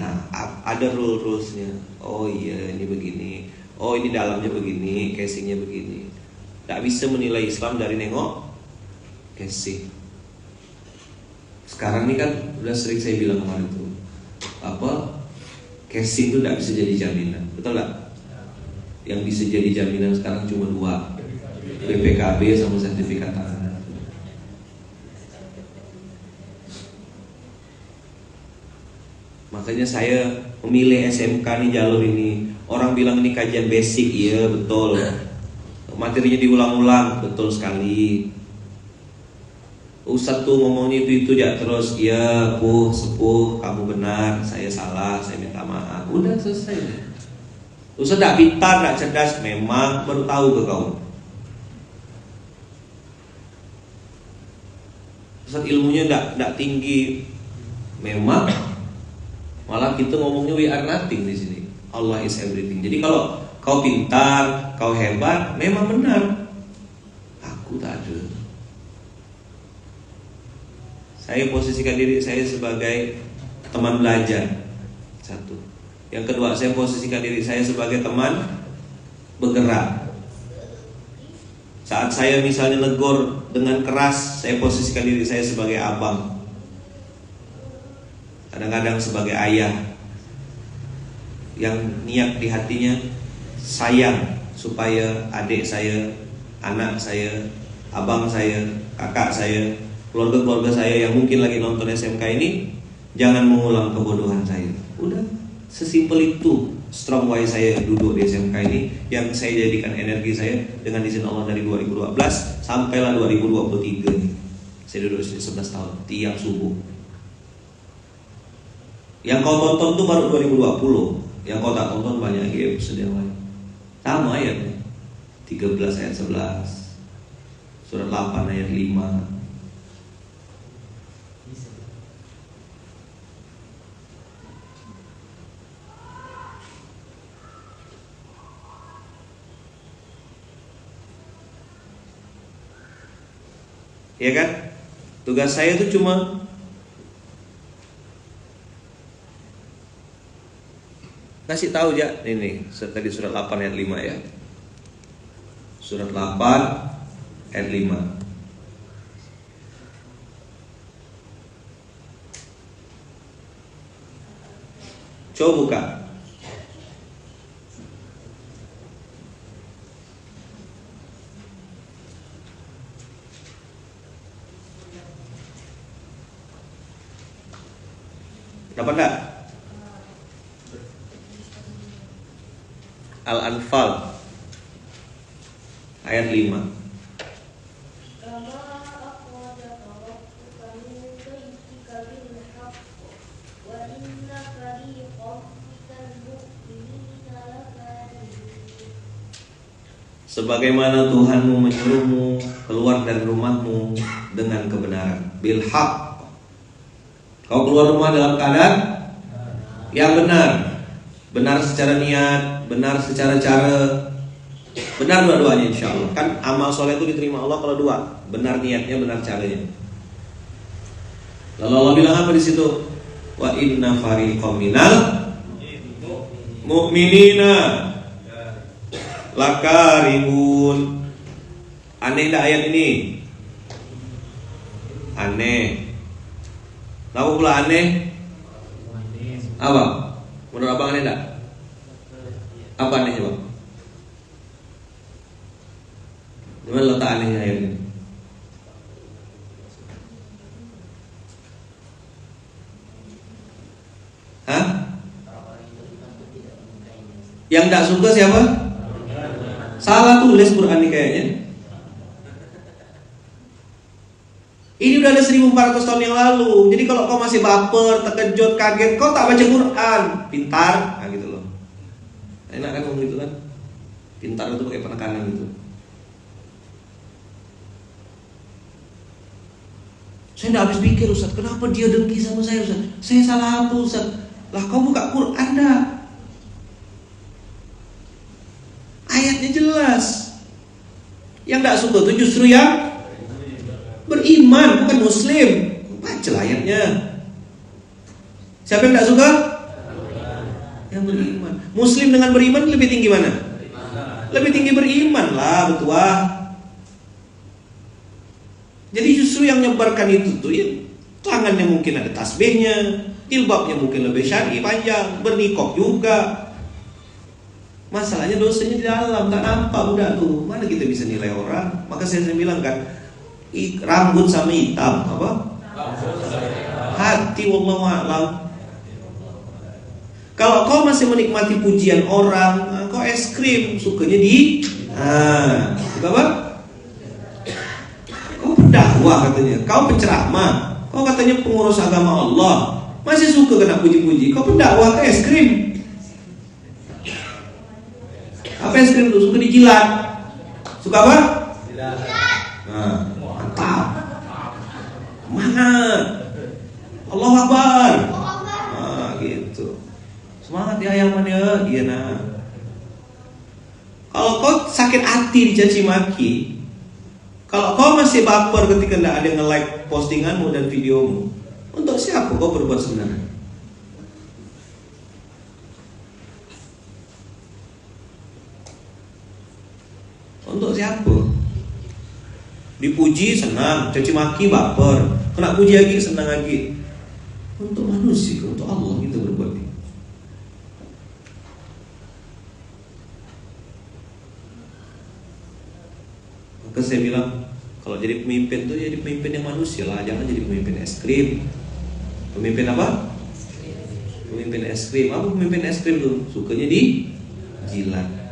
ada rulesnya. Oh iya, ini begini. Oh ini dalamnya begini, casingnya begini. Nggak bisa menilai Islam dari nengok casing. Sekarang ini kan udah sering saya bilang kemarin tuh, casing itu nggak bisa jadi jaminan, betul nggak? Yang bisa jadi jaminan sekarang cuma dua, BPKB sama sertifikat tanah. Makanya saya memilih SMK nih, jalur ini. Orang bilang ini kajian basic, iya betul. Materinya diulang-ulang, betul sekali. Ustadz tuh ngomongnya itu ya terus, iya sepuh, kamu benar, saya salah, saya minta maaf. Udah selesai. Ustadz gak pintar, gak cerdas, memang baru tahu ke kau. Ustadz ilmunya gak tinggi, memang. Malah kita ngomongnya we are nothing di sini. Allah is everything. Jadi kalau kau pintar, kau hebat, memang benar. Aku tak ada. Saya posisikan diri saya sebagai teman belajar. Satu. Yang kedua, saya posisikan diri saya sebagai teman bergerak. Saat saya misalnya negor dengan keras, saya posisikan diri saya sebagai abang. Kadang-kadang sebagai ayah yang niat di hatinya sayang supaya adik saya, anak saya, abang saya, kakak saya, keluarga-keluarga saya yang mungkin lagi nonton SMK ini jangan mengulang kebodohan saya. Udah, sesimpel itu. Strong why saya duduk di SMK ini, yang saya jadikan energi saya dengan izin Allah dari 2012 sampailah 2023 nih. Saya duduk di sini 11 tahun tiap subuh. Yang kau tonton tuh baru 2020. Yang kau tak tonton banyak episode yang lain. Sama ayatnya 13 ayat 11, surat 8 ayat 5. Ya kan? Tugas saya itu cuma kasih tahu aja ini tadi surat 8 ayat 5 ya. Surat 8 ayat 5. Coba buka. Dapat enggak? Al-Anfal ayat 5. Sebagaimana Tuhanmu menyuruhmu keluar dari rumahmu dengan kebenaran, bil haq. Kau keluar rumah dalam keadaan yang benar. Benar secara niat, benar secara cara, benar dua-duanya insya Allah. Kan amal soleh itu diterima Allah kalau dua, benar niatnya, benar caranya. Lalu Allah bilang apa di situ? Wa inna fariqam minal mu'minina lakarihun. Aneh enggak ayat ini? Aneh. Kenapa pula aneh? Apa? Menurut abang aneh enggak? Apa anehnya bang? Gimana letak anehnya ayat ini? Hah? Yang enggak suka siapa? Salah tulis Quran ini kayaknya. Ini udah ada 1400 tahun yang lalu. Jadi kalau kau masih baper, terkejut, kaget, kau tak baca Quran, pintar, nah gitu loh. Enak kan ngomong gitu kan? Pintar itu pakai penekanan gitu. Saya tidak habis pikir, Ustaz, kenapa dia dengki sama saya, Ustaz? Saya salah apa, Ustaz? Lah kau buka Quran dah. Ayatnya jelas. Yang tidak suka itu justru yang beriman, bukan muslim. Baca ayatnya. Siapa yang tidak suka? Yang beriman. Muslim dengan beriman lebih tinggi mana? Lebih tinggi beriman lah, betul. Jadi justru yang nyebarkan itu tuh ya, tangannya mungkin ada tasbihnya, jilbabnya mungkin lebih syar'i panjang, bernikop juga. Masalahnya dosanya di dalam, tak nampak budak tuh. Mana kita bisa nilai orang? Maka saya bilang kan, rambut sama hitam apa? Hati, wallahu a'lam. Kalau kau masih menikmati pujian orang, kau es krim sukanya di suka apa? Kau pendakwah katanya, kau penceramah, kau katanya pengurus agama Allah, masih suka kena puji-puji. Kau pendakwah ke es krim. Apa es krim itu? Suka dijilat. Suka apa? Mantap. Semangat. Allahu Akbar. Gitu. Semangat ya ayaman ya. Iya nah. Kalau kau sakit hati dicaci maki, kalau kau masih baper ketika tidak ada yang nge-like postinganmu dan videomu, untuk siapa kau berbuat sebenarnya? Untuk siapa? Dipuji senang, caci maki baper, kena puji lagi senang lagi. Untuk manusia, untuk Allah kita berbuat ini. Maka saya bilang, kalau jadi pemimpin tuh jadi pemimpin yang manusia lah, jangan jadi pemimpin es krim. Pemimpin apa? Pemimpin es krim. Apa pemimpin es krim tuh? Sukanya di jilat.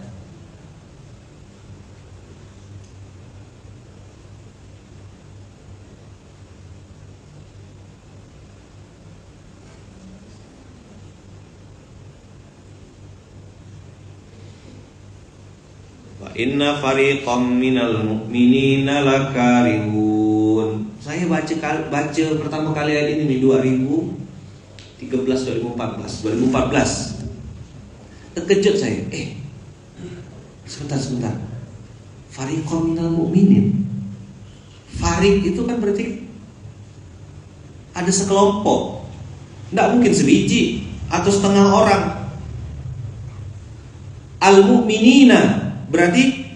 Inna fariqam minal mu'minina lakarihun. Saya baca pertama kali ayat ini nih 2014. Terkejut saya. Sebentar. Fariqam minal mu'minin. Fariq itu kan berarti ada sekelompok. Tidak mungkin sebiji atau setengah orang. Al-mu'minina berarti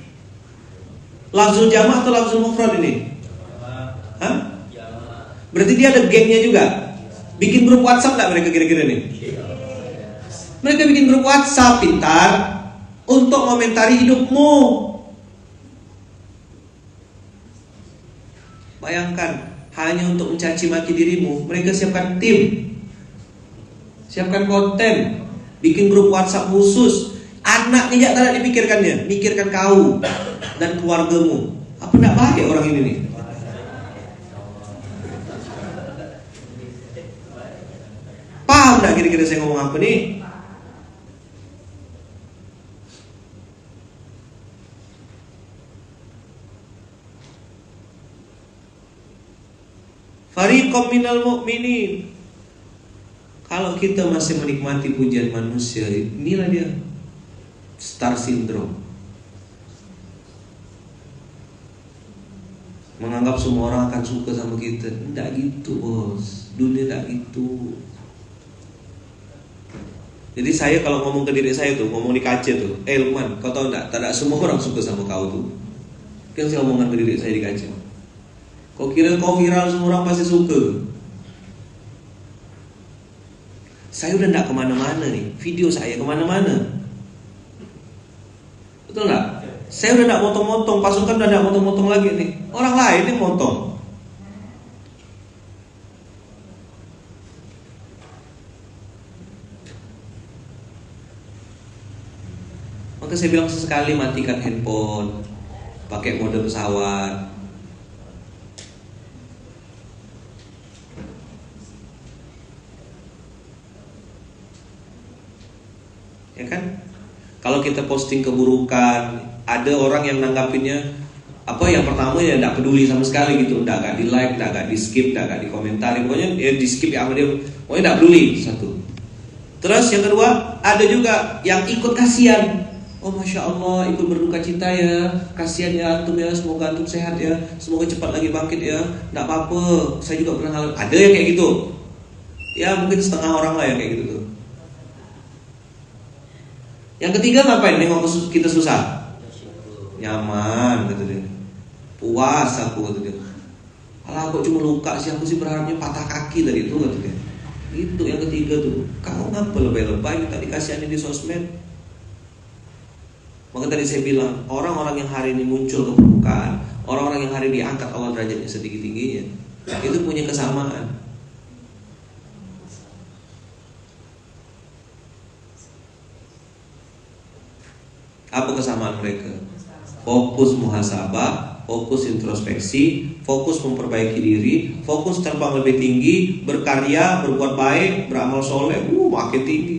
lafzul jama' atau lafzul mufrad ini? Hah? Berarti dia ada gengnya juga. Bikin grup WhatsApp enggak mereka kira-kira nih? Mereka bikin grup WhatsApp pintar untuk komentari hidupmu. Bayangkan, hanya untuk mencaci maki dirimu, mereka siapkan tim, siapkan konten, bikin grup WhatsApp khusus. Anaknya tidak dipikirkannya, mikirkan kau dan keluargamu. Apa tidak baik orang ini nih? Paham tidak kira-kira saya ngomong apa nih? Fariqam minal mu'minin. Kalau kita masih menikmati pujian manusia, inilah dia star syndrome. Menganggap semua orang akan suka sama kita. Tidak gitu bos. Dunia tidak gitu. Jadi saya kalau ngomong ke diri saya tuh, ngomong di kaca tuh, Lukman, kau tahu tidak? Tidak semua orang suka sama kau tuh. Kan saya omongan ke diri saya di kaca. Kau kira kau viral semua orang pasti suka? Saya udah tidak kemana-mana nih. Video saya kemana-mana. Betul nggak? Saya udah nggak motong-motong, pasukan udah nggak motong-motong lagi nih. Orang lain yang motong. Maka saya bilang sesekali matikan handphone, pakai mode pesawat. Ya kan? Kalau kita posting keburukan, ada orang yang nanggapinnya apa? Yang pertama ya tidak peduli sama sekali gitu, tidak di like, tidak di skip, tidak di komentari, pokoknya ya di skip ya sama dia, pokoknya tidak peduli satu. Terus yang kedua, ada juga yang ikut kasihan. Oh masya Allah, ikut berduka cita ya, kasihan ya antum ya, semoga antum sehat ya, semoga cepat lagi bangkit ya, tidak apa-apa, saya juga pernah ngalamin. Ada yang kayak gitu. Ya mungkin setengah orang lah yang kayak gitu tuh. Yang ketiga ngapain? Nengok kita susah. Nyaman kata dia. Puas aku kata dia. Alah kok cuma luka sih, aku sih berharapnya patah kaki tadi itu kata dia. Itu yang ketiga tuh. Kamu ngapa lebay-lebay minta dikasihani di sosmed? Maka tadi saya bilang, orang-orang yang hari ini muncul ke permukaan, orang-orang yang hari ini diangkat Allah derajatnya setinggi-tingginya, itu punya kesamaan. Apa kesamaan mereka? Fokus muhasabah, fokus introspeksi, fokus memperbaiki diri, fokus terbang lebih tinggi, berkarya, berbuat baik, beramal soleh, makin tinggi.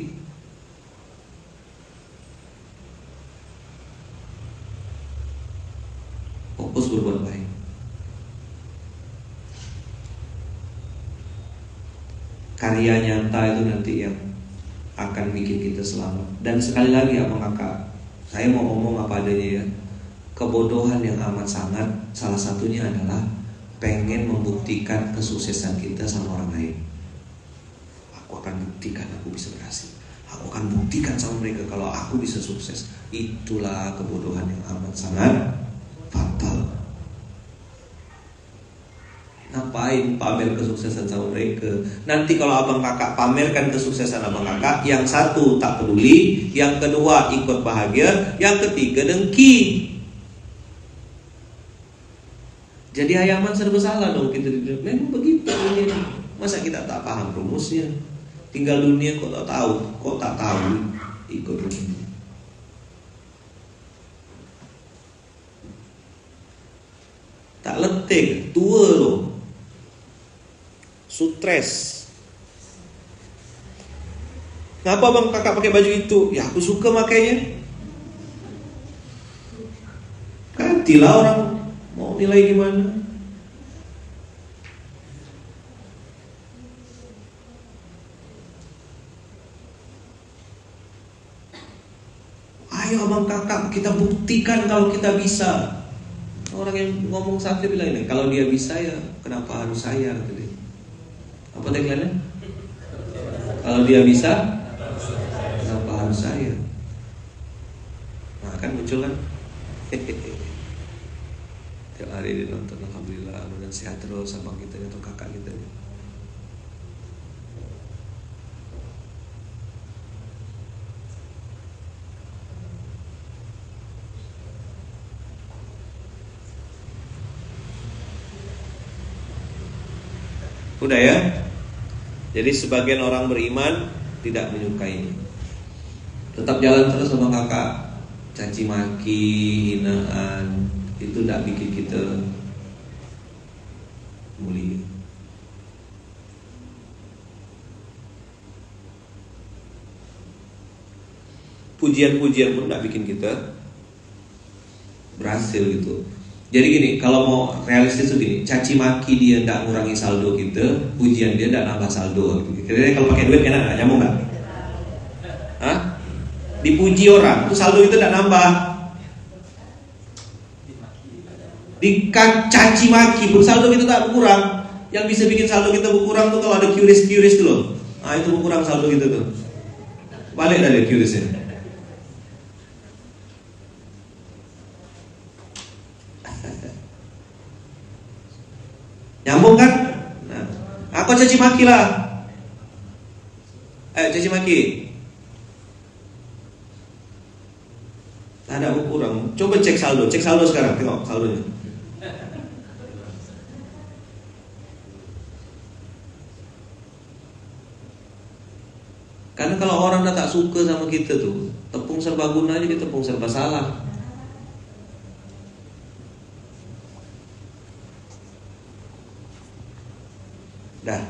Fokus berbuat baik. Karya nyata itu nanti yang akan bikin kita selamat. Dan sekali lagi abang kakak, saya mau ngomong apa adanya ya. Kebodohan yang amat sangat salah satunya adalah pengen membuktikan kesuksesan kita sama orang lain. Aku akan buktikan aku bisa berhasil. Aku akan buktikan sama mereka kalau aku bisa sukses. Itulah kebodohan yang amat sangat fatal. Ngapain pamer kesuksesan sama mereka? Nanti kalau abang kakak pamerkan kesuksesan abang kakak, yang satu tak peduli, yang kedua ikut bahagia, yang ketiga dengki. Jadi ayaman serba salah dong kita. Memang begitu ini. Masa kita tak paham rumusnya? Tinggal dunia kok tak tahu ikut dunia. Tak letih, tua loh. Stres. Ngapa bang kakak pakai baju itu? Ya aku suka makainya. Gantilah orang mau nilai gimana. Ayo abang kakak kita buktikan kalau kita bisa. Orang yang ngomong satu bilang ini, kalau dia bisa ya kenapa harus saya? Apa tagline-nya? Kalau dia bisa, kenapa harus saya? Nah kan muncul kan. Tiap hari dia nonton, alhamdulillah, mudah sehat terus abang kita atau kakak kita. Udah ya. Jadi sebagian orang beriman tidak menyukainya. Tetap jalan terus sama kakak. Caci maki, hinaan, itu tidak bikin kita mulia. Pujian-pujian pun tidak bikin kita berhasil gitu. Jadi gini, kalau mau realistis tuh gini, caci maki dia tidak ngurangi saldo kita, pujian dia tidak nambah saldo. Kira-kira kalau pakai duit enak nggak, nyambung nggak? Hah? Dipuji orang, itu saldo itu tidak nambah. Dicaci maki pun saldo kita tak berkurang. Yang bisa bikin saldo kita berkurang tuh kalau ada QRIS tuh loh. Nah itu berkurang saldo kita tuh. Balik dari QRIS-nya. Nyambung kan? Nah, aku caci maki lah. Caci maki. Ada kurang. Coba cek saldo sekarang, tengok saldonya. Karena kalau orang tak suka sama kita tuh, tepung serba guna aja kita tepung serba salah. Dah,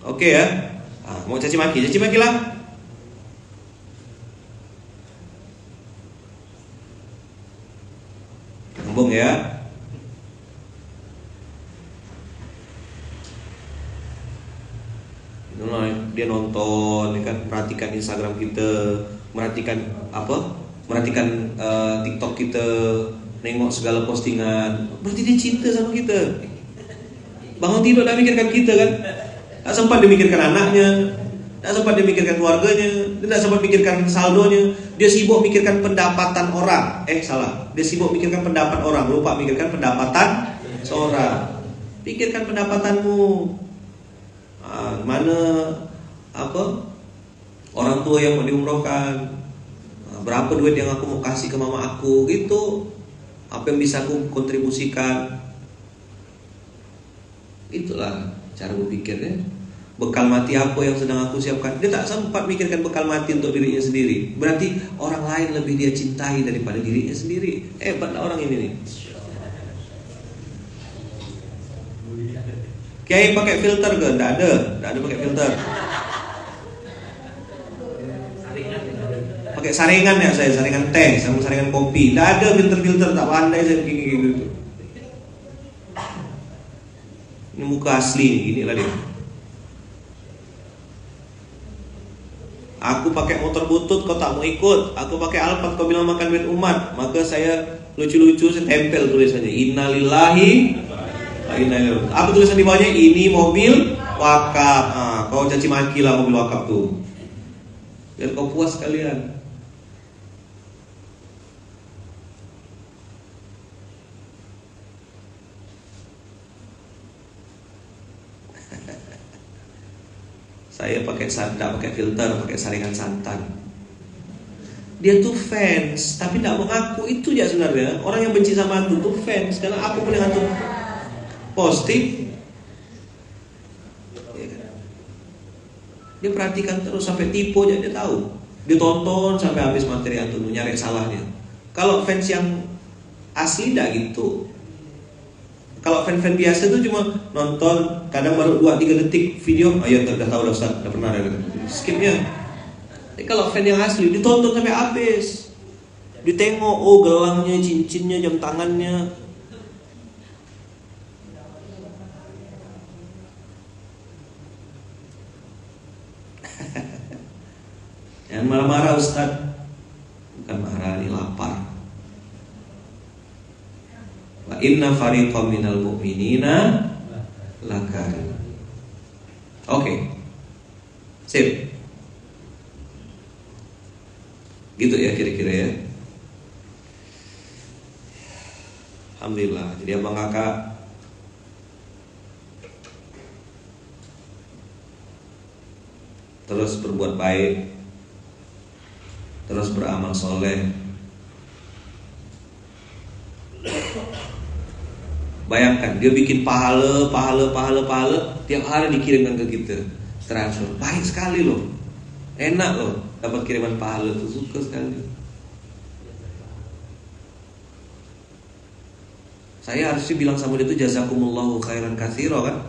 oke ya. Mau caci maki lah. Nyambung ya. Dia nonton, kan, perhatikan Instagram kita, merhatikan TikTok kita, nengok segala postingan. Berarti dia cinta sama kita. Bangun tidur dah mikirkan kita kan. Tak sempat dia mikirkan anaknya, tak sempat dia mikirkan keluarganya, dia tak sempat mikirkan saldonya. Dia sibuk mikirkan pendapatan orang. Salah. Dia sibuk mikirkan pendapat orang, lupa mikirkan pendapatan seorang. Pikirkan pendapatanmu. Mana orang tua yang mau diumrohkan, berapa duit yang aku mau kasih ke mama aku, gitu. Apa yang bisa aku kontribusikan. Itulah cara berpikirnya. Bekal mati apa yang sedang aku siapkan. Dia tak sempat mikirkan bekal mati untuk dirinya sendiri. Berarti orang lain lebih dia cintai daripada dirinya sendiri. Hebatlah orang ini nih. Kiai pakai filter ke? Tak ada pakai filter. Pakai saringan ya saya, saringan teh sama saringan kopi. Tak ada filter-filter, tak pandai saya begini gitu. Ini muka asli, inilah dia. Aku pakai motor butut, kau tak mau ikut. Aku pakai Alphard, kau bilang makan duit umat. Maka saya lucu-lucu, saya tempel tulisannya Innalillahi wa inna ilaihi raji'un. Apa tulisan di bawahnya? Ini mobil wakaf. Kau caci maki lah mobil wakaf tuh, biar kau puas kalian. Saya pakai pakai filter, pakai saringan santan. Dia tuh fans, tapi tidak mengaku. Itu ya sebenarnya. Orang yang benci sama antum tuh fans, karena apapun yang antum posting, dia perhatikan terus sampai tipu aja dia tahu. Dia tonton sampai habis materi antum, nyari salahnya. Kalau fans yang asli tidak gitu. Kalau fan-fan biasa tuh cuma nonton, kadang baru 2-3 detik video, ya udah tahu, udah pernah ada skipnya. Tapi kalau fan yang asli ditonton sampai habis, ditengok, gelangnya, cincinnya, jam tangannya. Yang marah-marah Ustaz, bukan marah, ini lapar. Wa inna fariqam minal mu'minina lakarin. Oke. Sip. Gitu ya kira-kira ya. Alhamdulillah. Jadi abang kakak terus berbuat baik, terus beramal soleh. Bayangkan dia bikin pahala tiap hari dikirimkan ke kita, transfer. Baik sekali loh, enak loh dapat kiriman pahala tuh, suka sekali. Saya harusnya bilang sama dia tuh jazakumullahu khairan katsira kan?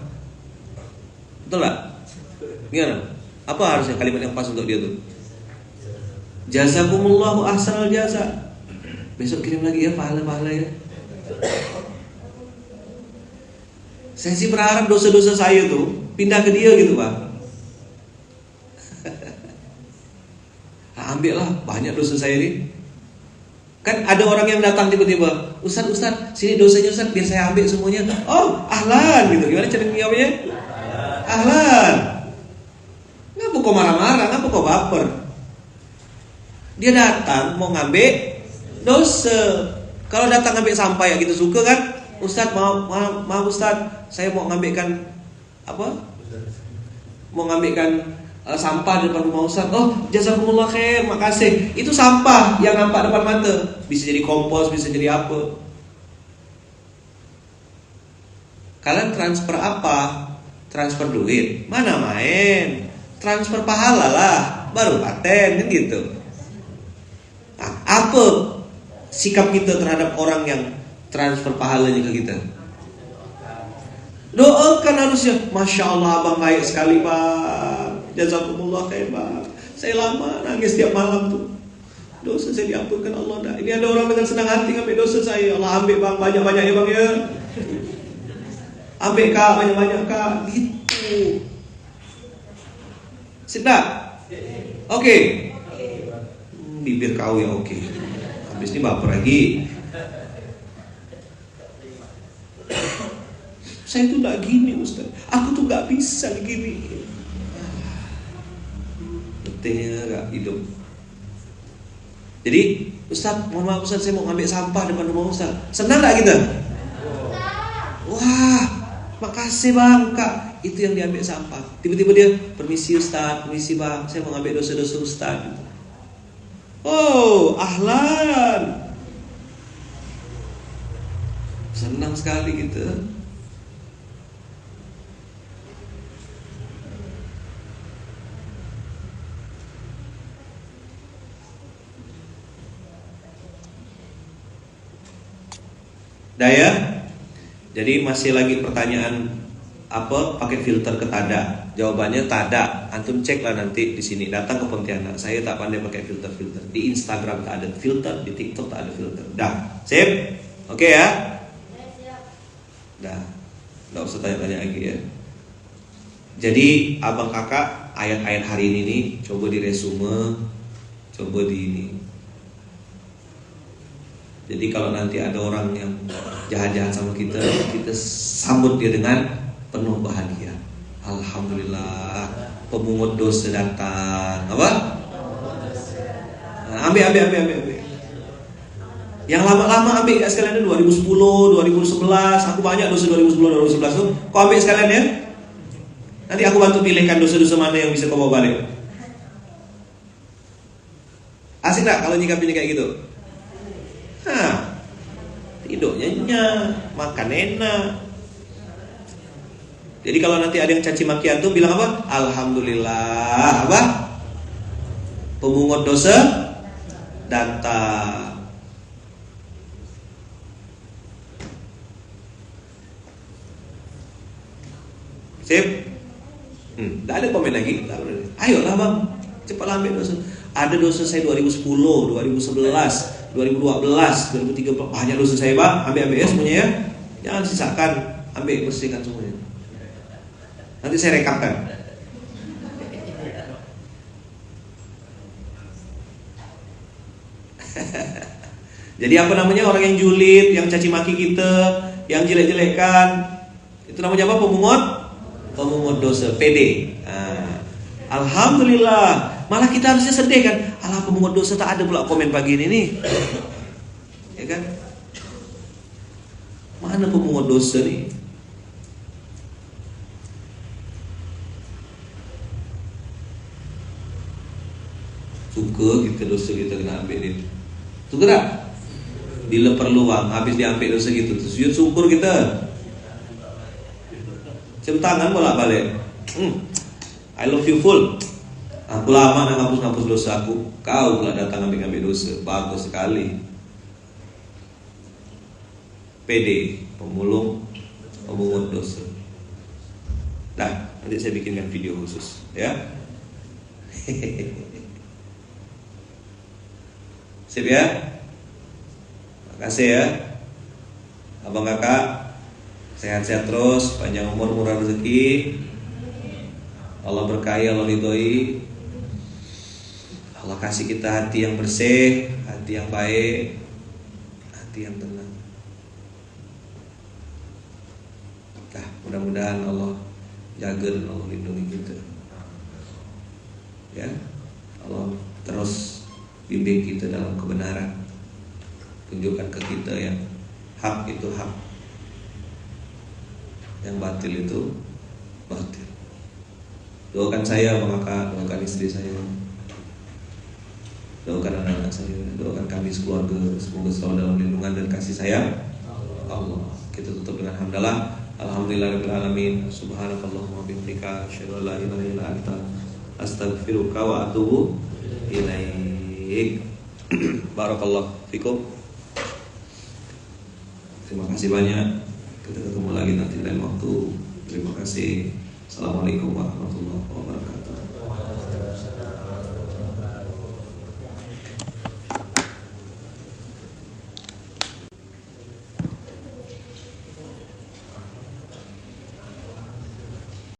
Betul gak? Gimana? Apa harusnya kalimat yang pas untuk dia tuh? Jazakumullahu ahsanal jaza. Besok kirim lagi ya pahala ya. Saya sih berharap dosa-dosa saya tuh pindah ke dia gitu Pak. Ambil lah, banyak dosa saya ini. Kan ada orang yang datang tiba-tiba, Ustaz, sini dosanya Ustaz, biar saya ambil semuanya. Oh, ahlan gitu. Gimana cara jawabnya? Ahlan. Ngapa kok marah-marah? Ngapa kok baper? Dia datang mau ngambil dosa. Kalau datang ngambil sampah ya gitu suka kan? Ustaz, maaf Ustaz, saya mau ngambilkan mau ngambilkan sampah di depan rumah Ustaz. Oh, jazakumullah khair, makasih. Itu sampah yang nampak depan mata. Bisa jadi kompos, bisa jadi apa. Kalian transfer apa? Transfer duit. Mana main? Transfer pahala lah, baru paten kan gitu. Nah, apa sikap kita terhadap orang yang transfer pahalanya ke kita? Doakan harusnya. Masya Allah abang baik sekali Pak, jazakumullah khair Pak. Saya lama nangis tiap malam tuh, dosa saya diampunkan Allah. Ini ada orang dengan senang hati ngambil dosa saya. Allah ambil bang, banyak-banyak ya bang ya. Ambil kak, banyak-banyak kak. Gitu. Sip tak? Oke. Bibir kau ya oke. Habis ini baper lagi. Saya tuh gak gini Ustaz, aku tuh gak bisa gini. Betulnya gak hidup. Jadi Ustaz, mohon maaf Ustaz, saya mau ngambil sampah depan rumah Ustaz. Senang gak kita? Wah, makasih bang, kak. Itu yang diambil sampah. Tiba-tiba dia, permisi Ustaz, permisi bang, saya mau ngambil dosa-dosa Ustaz. Oh, ahlan. Senang sekali gitu. Daya. Jadi masih lagi pertanyaan apa pakai filter ke tada? Jawabannya tada. Antum ceklah nanti di sini. Datang ke Pontianak. Saya tak pandai pakai filter. Di Instagram tak ada filter, di TikTok tak ada filter. Dah, sip? Oke ya? Dah, nggak usah tanya-tanya lagi ya. Jadi abang kakak ayat-ayat hari ini nih coba diresume, coba di ini. Jadi kalau nanti ada orang yang jahat-jahat sama kita, kita sambut dia dengan penuh bahagia. Alhamdulillah, pemungut dosa datang. Apa? Nah, ambil. Yang lama-lama ambil gak sekalian 2010, 2011. Aku banyak dosa 2010, 2011 tuh. Kau ambil sekalian ya. Nanti aku bantu pilihkan dosa-dosa mana yang bisa kau bawa balik. Asik gak kalau nyikapin kayak gitu? Tidur nyenyak, makan enak. Jadi kalau nanti ada yang caci makian tuh bilang apa? Alhamdulillah, apa? Pemungut dosa datang. Sip? Tidak ada komen lagi. Ayolah bang, cepatlah ambil dosa. Ada dosa saya 2010, 2011, 2012, 2013. Banyak dosa saya bang. Ambil ya semuanya ya. Jangan sisakan. Ambil, bersihkan semuanya. Nanti saya rekamkan. Jadi apa namanya, orang yang julid, yang caci maki kita, yang jelek-jelekan, itu namanya apa? Pemungut dosa, PD. Alhamdulillah. Malah kita harusnya sedih kan. Alah, pemungut dosa tak ada pula komen pagi ini nih. Ya kan? Mana pemungut dosa nih? Suka kita dosa kita kena ambilin. Suka tak? Bila perlu bang, habis diambil dosa gitu, sujud syukur kita. Cium tangan bolak-balik. I love you full. Aku lama nak ngapus-ngapus dosa aku. Kau pula datang ambil dosa. Bagus sekali. PD, pemungut dosa. Dah, nanti saya bikinkan video khusus, ya. Sip ya. Makasih ya. Abang kakak sehat-sehat terus, panjang umur, murah rezeki. Allah berkahi, Allah ridhoi. Allah kasih kita hati yang bersih, hati yang baik, hati yang tenang. Nah, mudah-mudahan Allah jaga dan Allah lindungi kita. Ya, Allah terus bimbing kita dalam kebenaran. Tunjukkan ke kita yang hak itu hak, yang batil itu batil. Doakan saya, maka doakan istri saya, doakan anak-anak saya, doakan kami sekeluarga, semoga selalu dalam lindungan dan kasih sayang Allah. Kita tutup dengan hamdalah. Alhamdulillahirabbil alamin. Subhanakallahumma wa bihamdika asyhadu an la ilaha illa anta astaghfiruka wa atubu ilaik. Barakallahu fikum. Terima kasih banyak. Kita ketemu lagi nanti lain waktu. Terima kasih. Assalamualaikum warahmatullahi wabarakatuh.